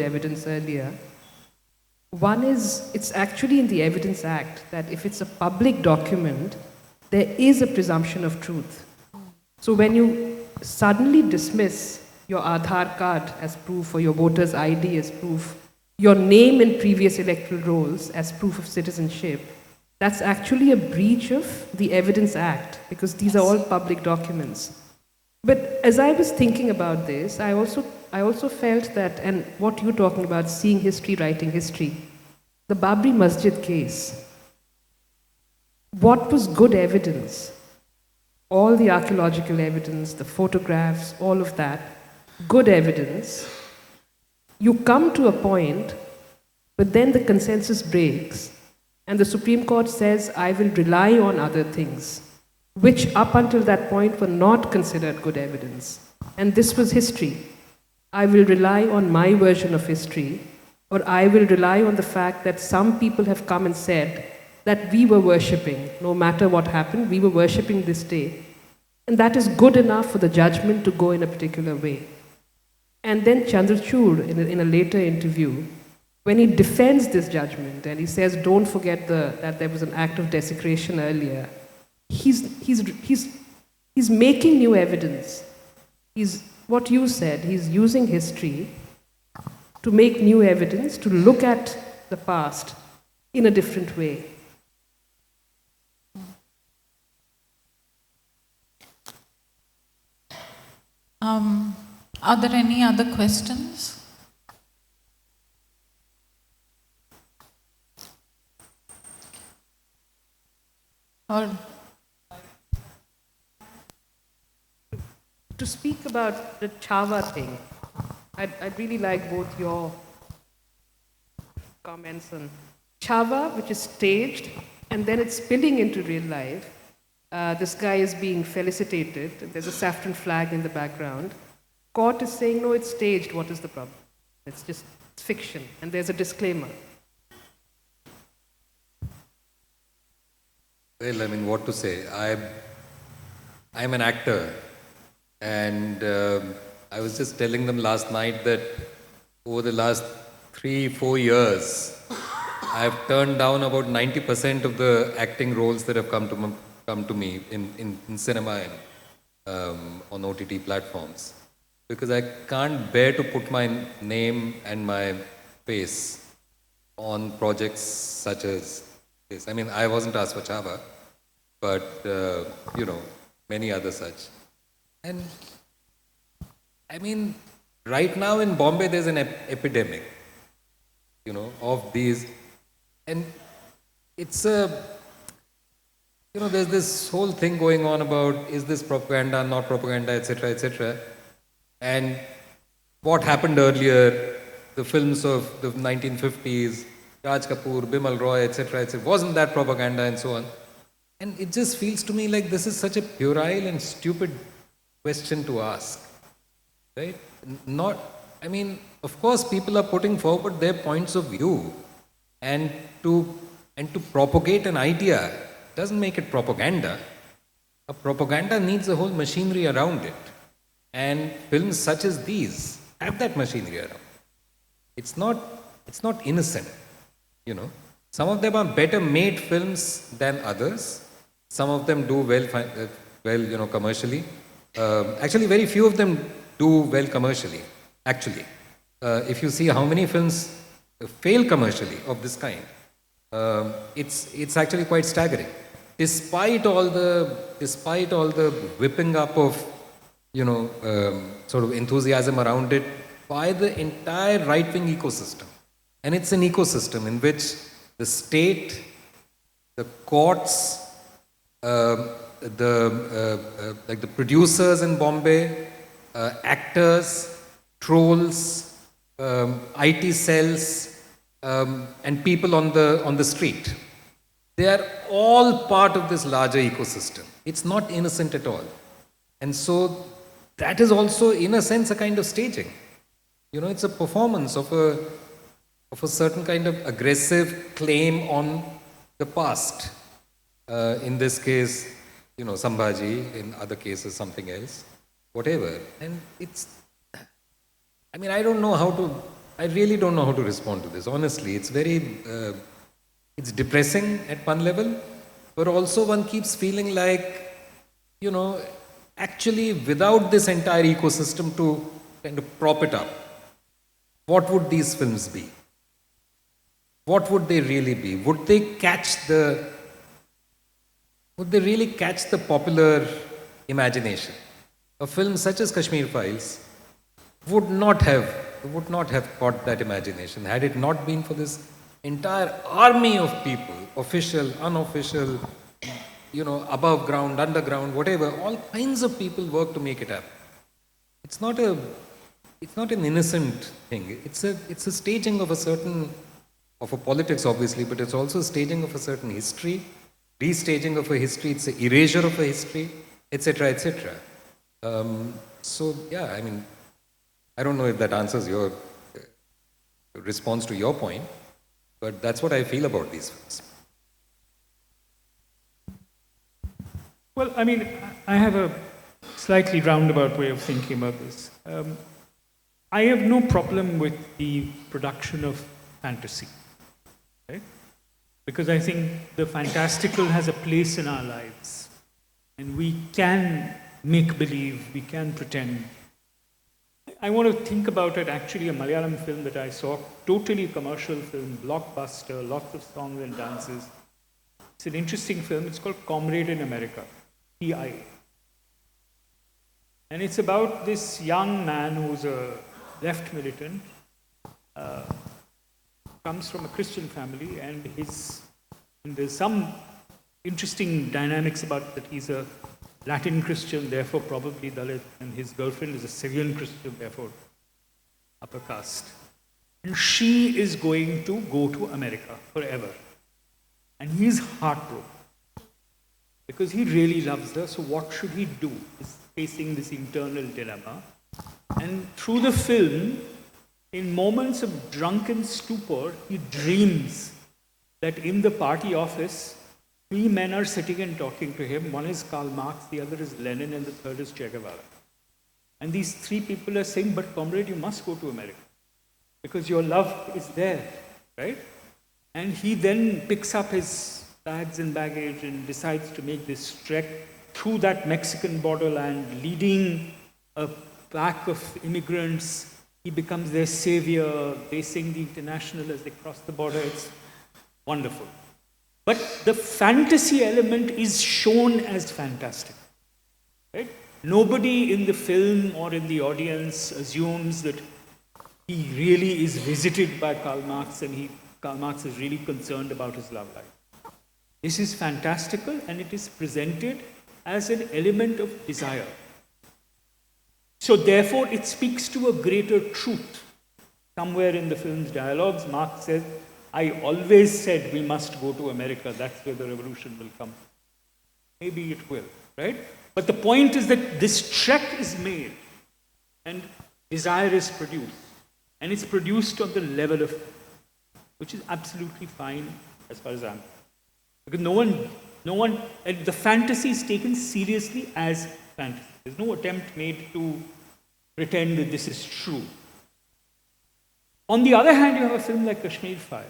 evidence earlier, one is, it's actually in the Evidence Act that if it's a public document, there is a presumption of truth. So when you suddenly dismiss your Aadhaar card as proof or your voter's ID as proof, your name in previous electoral rolls as proof of citizenship, that's actually a breach of the Evidence Act because these are all public documents. But as I was thinking about this, I also felt that, and what you're talking about, seeing history, writing history, the Babri Masjid case, what was good evidence? All the archaeological evidence, the photographs, all of that, good evidence. You come to a point, but then the consensus breaks, and the Supreme Court says, I will rely on other things, which up until that point were not considered good evidence. And this was history. I will rely on my version of history, or I will rely on the fact that some people have come and said that we were worshipping, no matter what happened, we were worshipping this day. And that is good enough for the judgment to go in a particular way. And then Chandrachud, in a later interview, when he defends this judgment and he says, don't forget that there was an act of desecration earlier, he's making new evidence. What you said, he's using history to make new evidence, to look at the past in a different way. Are there any other questions? Or to speak about the Chava thing, I'd really like both your comments on Chava, which is staged, and then it's spilling into real life. This guy is being felicitated. There's a saffron flag in the background. Court is saying, no, it's staged. What is the problem? It's fiction. And there's a disclaimer. Well, I mean, what to say? I'm an actor, and I was just telling them last night that over the last 3-4 years, I've turned down about 90% of the acting roles that have come to me in cinema and on OTT platforms, because I can't bear to put my name and my face on projects such as this. I mean, I wasn't asked for Chava, but many other such. And I mean, right now in Bombay, there's an epidemic, of these, and it's there's this whole thing going on about, is this propaganda, not propaganda, etc., etc. And what happened earlier, the films of the 1950s, Raj Kapoor, Bimal Roy, etc., etc., wasn't that propaganda and so on. And it just feels to me like this is such a puerile and stupid question to ask, right? Of course, people are putting forward their points of view, and to propagate an idea doesn't make it propaganda. A propaganda needs a whole machinery around it, and films such as these have that machinery around. It's not innocent, Some of them are better made films than others. Some of them do well, commercially. Actually, very few of them do well commercially. Actually, if you see how many films fail commercially of this kind, it's actually quite staggering. Despite all the whipping up of sort of enthusiasm around it by the entire right-wing ecosystem, and it's an ecosystem in which the state, the courts, like the producers in Bombay, actors, trolls, IT cells, and people on the street, They are all part of this larger ecosystem. It's not innocent at all. And so that is also, in a sense, a kind of staging. You know, it's a performance of a certain kind of aggressive claim on the past. In this case, you know, Sambhaji, in other cases, something else, whatever. And it's, I mean, I really don't know how to respond to this. Honestly, it's very, it's depressing at one level, but also one keeps feeling like, you know, actually without this entire ecosystem to kind of prop it up, what would these films be? What would they really be? Would they really catch the popular imagination? A film such as Kashmir Files would not have caught that imagination had it not been for this entire army of people, official, unofficial, you know, above ground, underground, whatever, all kinds of people work to make it happen. It's not an innocent thing. It's a staging of a politics, obviously, but it's also a staging of a certain history, restaging of a history, it's an erasure of a history, etc., etc. So, yeah, I mean, I don't know if that answers your response to your point, but that's what I feel about these films. Well, I mean, I have a slightly roundabout way of thinking about this. I have no problem with the production of fantasy, right? Because I think the fantastical has a place in our lives. And we can make believe, we can pretend. I want to think about it, actually, a Malayalam film that I saw, totally commercial film, blockbuster, lots of songs and dances. It's an interesting film. It's called Comrade in America, TIA. And it's about this young man who's a left militant, comes from a Christian family, and there's some interesting dynamics about that. He's a Latin Christian, therefore probably Dalit, and his girlfriend is a Syrian Christian, therefore upper caste. And she is going to go to America forever. And he's heartbroken because he really loves her, so what should he do? He's facing this internal dilemma. And through the film, in moments of drunken stupor, he dreams that in the party office, 3 men are sitting and talking to him. One is Karl Marx, the other is Lenin, and the third is Che Guevara. And these 3 people are saying, but comrade, you must go to America because your love is there, right? And he then picks up his bags and baggage and decides to make this trek through that Mexican borderland, leading a pack of immigrants. He becomes their savior. They sing the International as they cross the border. It's wonderful. But the fantasy element is shown as fantastic. Right? Nobody in the film or in the audience assumes that he really is visited by Karl Marx and Karl Marx is really concerned about his love life. This is fantastical and it is presented as an element of desire. So therefore it speaks to a greater truth. Somewhere in the film's dialogues, Marx says, I always said we must go to America, that's where the revolution will come. Maybe it will, right? But the point is that this trek is made and desire is produced. And it's produced on the level of, which is absolutely fine as far as I'm concerned. Because no one, and the fantasy is taken seriously as fantasy. There's no attempt made to pretend that this is true. On the other hand, you have a film like Kashmir Files,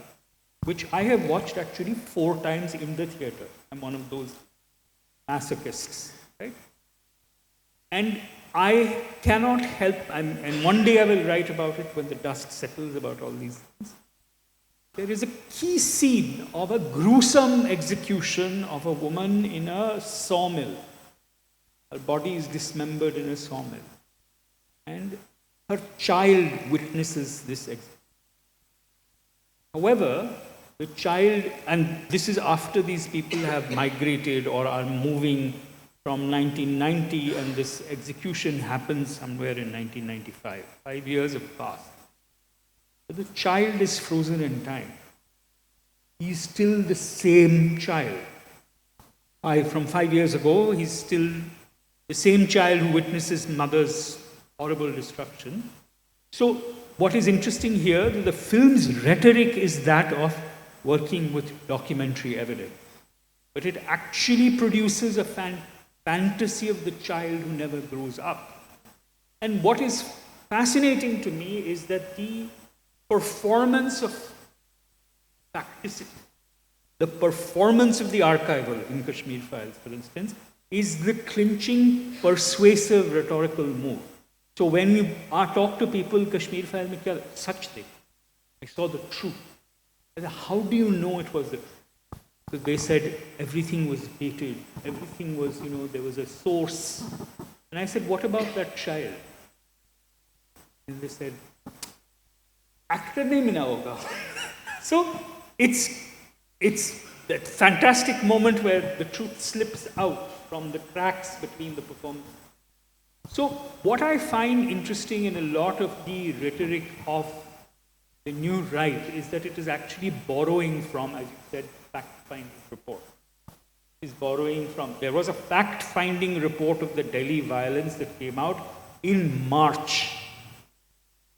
which I have watched actually 4 times in the theater. I'm one of those masochists, right? And I cannot help, and one day I will write about it when the dust settles about all these things. There is a key scene of a gruesome execution of a woman in a sawmill. Her body is dismembered in a sawmill. And her child witnesses this execution. However, the child, and this is after these people have migrated or are moving from 1990, and this execution happens somewhere in 1995. 5 years have passed. But the child is frozen in time. he's still the same child. From 5 years ago, he's still the same child who witnesses mother's horrible destruction. So what is interesting here, the film's rhetoric is that of working with documentary evidence. But it actually produces a fantasy of the child who never grows up. And what is fascinating to me is that the performance of facticity, the performance of the archival in Kashmir Files, for instance, is the clinching, persuasive rhetorical move. So when we talk to people, Kashmir Files, mein kya, such thing. I saw the truth. I said, how do you know it was the truth? Because they said everything was dated, everything was, there was a source. And I said, what about that child? And they said, actor nahi mina hoga. So it's that fantastic moment where the truth slips out from the cracks between the performance. So what I find interesting in a lot of the rhetoric of the new right is that it is actually borrowing from, as you said, fact-finding report. Is borrowing from, there was a fact-finding report of the Delhi violence that came out in March.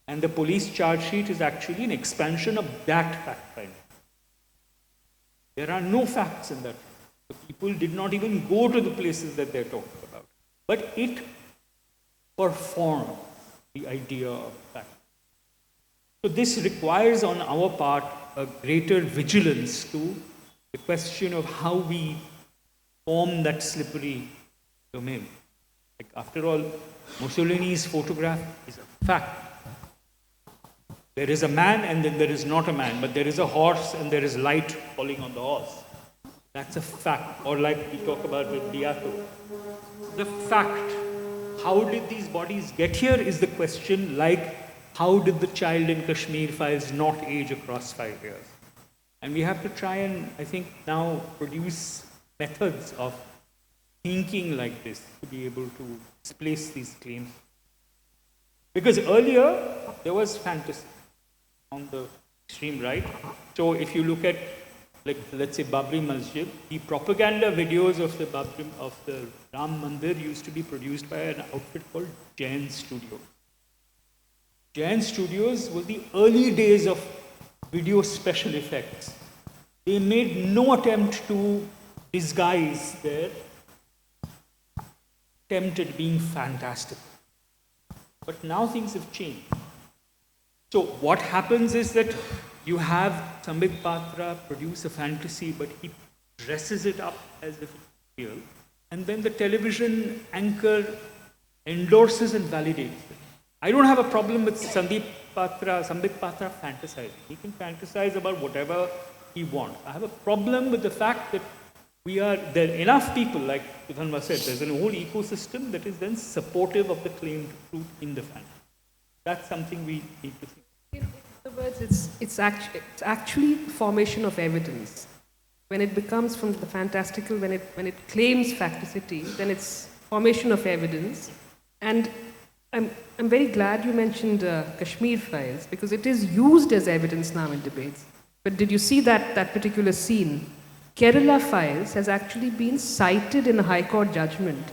And the police charge sheet is actually an expansion of that fact-finding. There are no facts in that. The people did not even go to the places that they're talking about. But it performed the idea of fact. So this requires on our part a greater vigilance to the question of how we form that slippery domain. Like after all, Mussolini's photograph is a fact. There is a man and then there is not a man, but there is a horse and there is light falling on the horse. That's a fact. Or like we talk about with Diato. The fact. How did these bodies get here is the question, like how did the child in Kashmir Files not age across 5 years? And we have to try and, I think, now produce methods of thinking like this to be able to displace these claims. Because earlier, there was fantasy on the extreme right. So if you look at, like, let's say Babri Masjid, the propaganda videos of the Ram Mandir used to be produced by an outfit called Jain Studios. Jain Studios was the early days of video special effects. They made no attempt to disguise their attempt at being fantastic. But now things have changed. So what happens is that you have Sambit Patra produce a fantasy, but he dresses it up as if it's real. And then the television anchor endorses and validates it. I don't have a problem with Sambit Patra fantasizing. He can fantasize about whatever he wants. I have a problem with the fact that there are enough people, like Ivan said, there's an whole ecosystem that is then supportive of the claim to truth in the fantasy. That's something we need to think. In other words, it's actually formation of evidence. When it becomes from the fantastical, when it claims facticity, then it's formation of evidence. And I'm very glad you mentioned Kashmir Files, because it is used as evidence now in debates. But did you see that particular scene? Kerala Files has actually been cited in a High Court judgment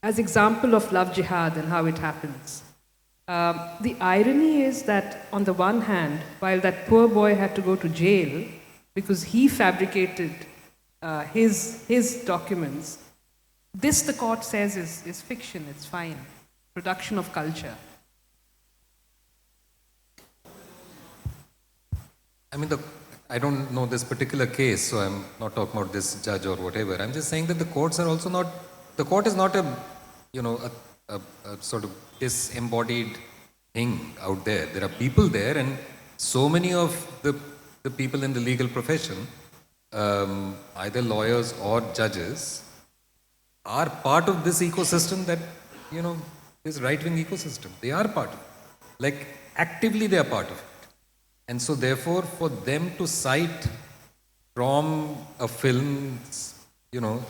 as example of love jihad and how it happens. The irony is that on the one hand, while that poor boy had to go to jail because he fabricated his documents, this the court says is fiction, it's fine. Production of culture. I mean, I don't know this particular case, so I'm not talking about this judge or whatever. I'm just saying that the courts are also not, the court is not a sort of disembodied thing out there. There are people there, and so many of the people in the legal profession, either lawyers or judges, are part of this ecosystem that, this right-wing ecosystem. They are part of it. Like, actively they are part of it. And so therefore, for them to cite from a film,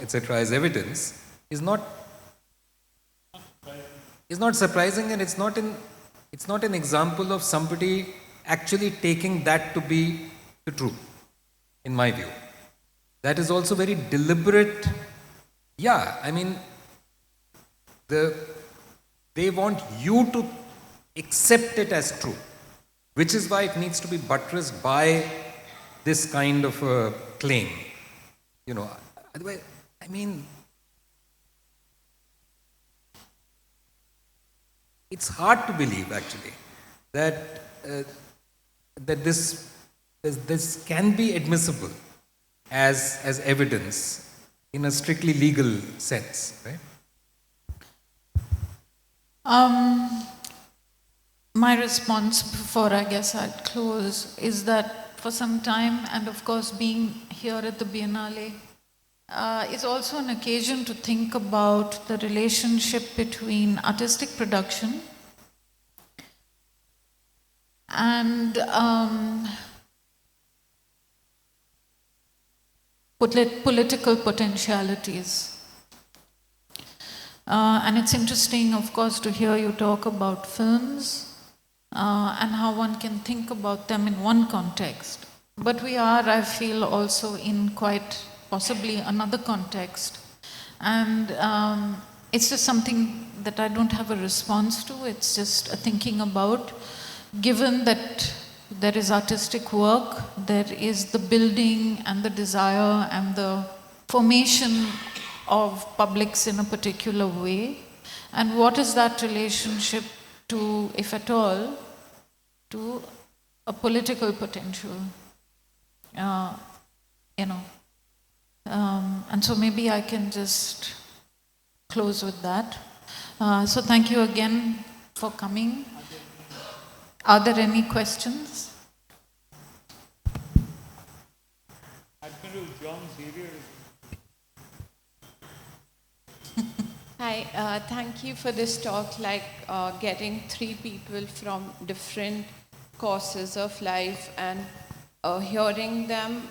etc. as evidence is not surprising, and it's not an example of somebody actually taking that to be the truth. in my view. That is also very deliberate. Yeah, I mean, they want you to accept it as true, which is why it needs to be buttressed by this kind of a claim. You know, otherwise, I mean, it's hard to believe actually that that this can be admissible as evidence in a strictly legal sense, right? My response before I guess I'd close is that for some time, and of course being here at the Biennale, is also an occasion to think about the relationship between artistic production and political potentialities. And it's interesting, of course, to hear you talk about films and how one can think about them in one context. But we are, I feel, also in quite possibly another context. And it's just something that I don't have a response to. It's just a thinking about, given that there is artistic work, there is the building and the desire and the formation of publics in a particular way, and what is that relationship to, if at all, to a political potential, and so maybe I can just close with that. So thank you again for coming. Are there any questions? Admiral John Xavier. Hi, thank you for this talk, getting three people from different courses of life and hearing them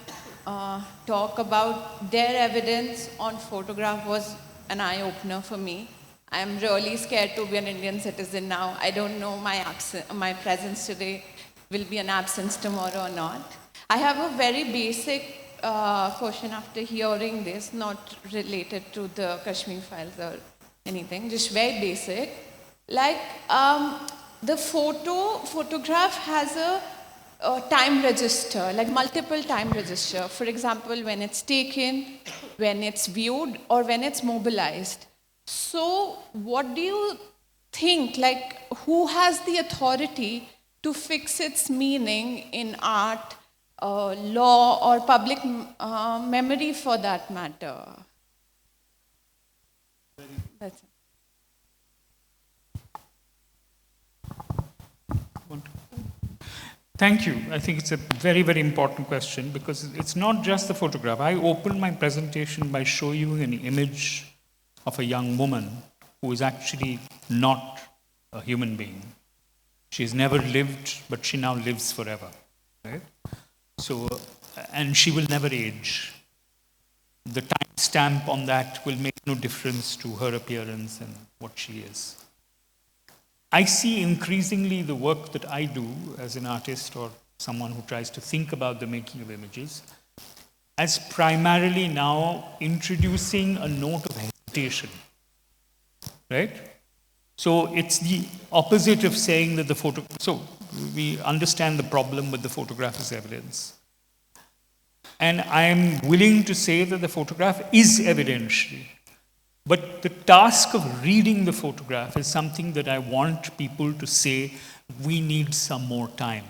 talk about their evidence on photograph was an eye-opener for me. I'm really scared to be an Indian citizen now. I don't know my presence today will be an absence tomorrow or not. I have a very basic question after hearing this, not related to the Kashmir files or anything, just very basic. The photograph has a time register, like multiple time register. For example, when it's taken, when it's viewed, or when it's mobilized. So what do you think, who has the authority to fix its meaning in art, law, or public memory for that matter? That's it. Thank you. I think it's a very, very important question because it's not just the photograph. I opened my presentation by showing you an image of a young woman who is actually not a human being. She's never lived, but she now lives forever, right? So, and she will never age. The time stamp on that will make no difference to her appearance and what she is. I see increasingly the work that I do as an artist or someone who tries to think about the making of images as primarily now introducing a note of hesitation, right? So it's the opposite of saying that the photo. So we understand the problem with the photograph as evidence. And I am willing to say that the photograph is evidentiary. But the task of reading the photograph is something that I want people to say, we need some more time.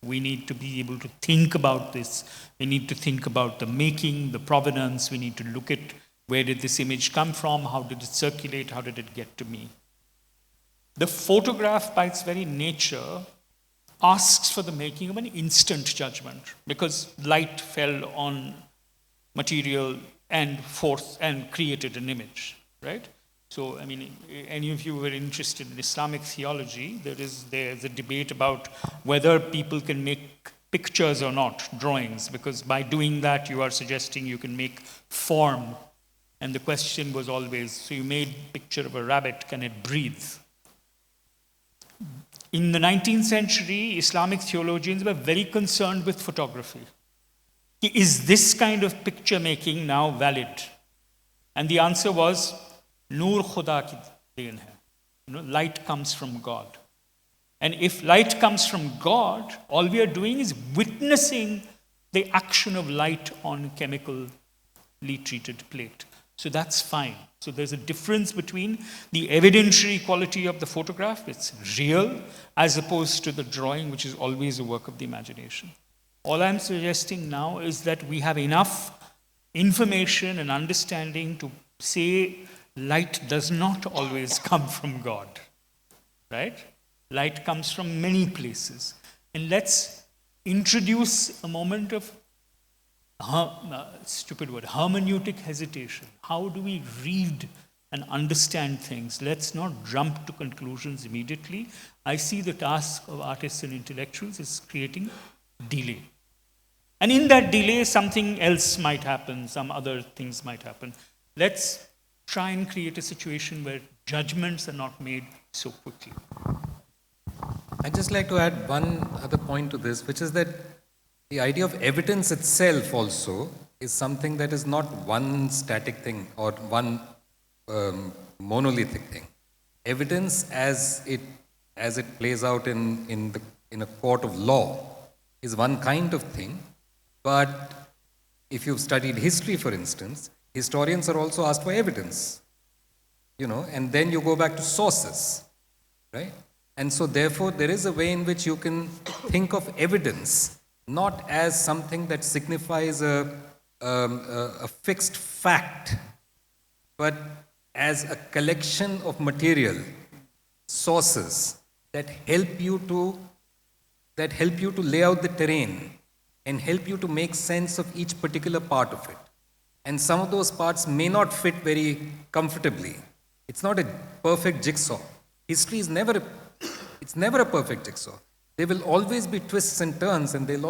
We need to be able to think about this. We need to think about the making, the provenance. We need to look at where did this image come from, how did it circulate, how did it get to me. The photograph, by its very nature, asks for the making of an instant judgment because light fell on material and forth and created an image, right? So, I mean, any of you who are interested in Islamic theology, there's a debate about whether people can make pictures or not, drawings, because by doing that you are suggesting you can make form. And the question was always, so you made a picture of a rabbit, can it breathe? In the 19th century, Islamic theologians were very concerned with photography. is this kind of picture making now valid? And the answer was, Noor Khuda ki deen hai. Light comes from God. And if light comes from God, all we are doing is witnessing the action of light on chemically treated plate. So that's fine. So there's a difference between the evidentiary quality of the photograph, it's real, as opposed to the drawing, which is always a work of the imagination. All I'm suggesting now is that we have enough information and understanding to say light does not always come from God, right? Light comes from many places. And let's introduce a moment of hermeneutic hesitation. How do we read and understand things? Let's not jump to conclusions immediately. I see the task of artists and intellectuals is creating delay. And in that delay, something else might happen, some other things might happen. Let's try and create a situation where judgments are not made so quickly. I'd just like to add one other point to this, which is that the idea of evidence itself also is something that is not one static thing or one monolithic thing. Evidence as it plays out in a court of law is one kind of thing, but if you've studied history, for instance, historians are also asked for evidence, and then you go back to sources, right? And so therefore there is a way in which you can think of evidence not as something that signifies a fixed fact, but as a collection of material, sources that help you to lay out the terrain and help you to make sense of each particular part of it. And some of those parts may not fit very comfortably. It's not a perfect jigsaw. History is never a perfect jigsaw. There will always be twists and turns, and there will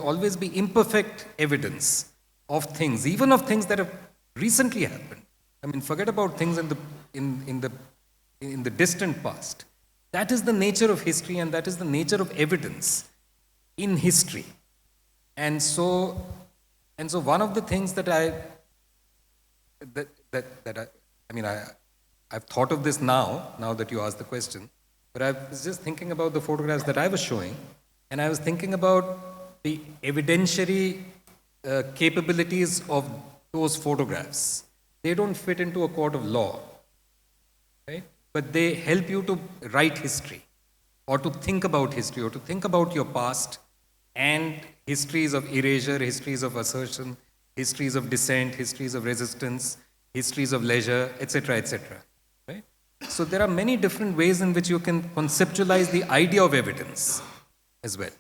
always be imperfect evidence of things, even of things that have recently happened. I mean, forget about things in the distant past. That is the nature of history, and that is the nature of evidence in history. And so one of the things that I've thought of this now that you asked the question, but I was just thinking about the photographs that I was showing, and I was thinking about the evidentiary capabilities of those photographs. They don't fit into a court of law, right? But they help you to write history, or to think about history, or to think about your past, and histories of erasure, histories of assertion, histories of dissent, histories of resistance, histories of leisure, etc., etc. Right? So there are many different ways in which you can conceptualize the idea of evidence as well.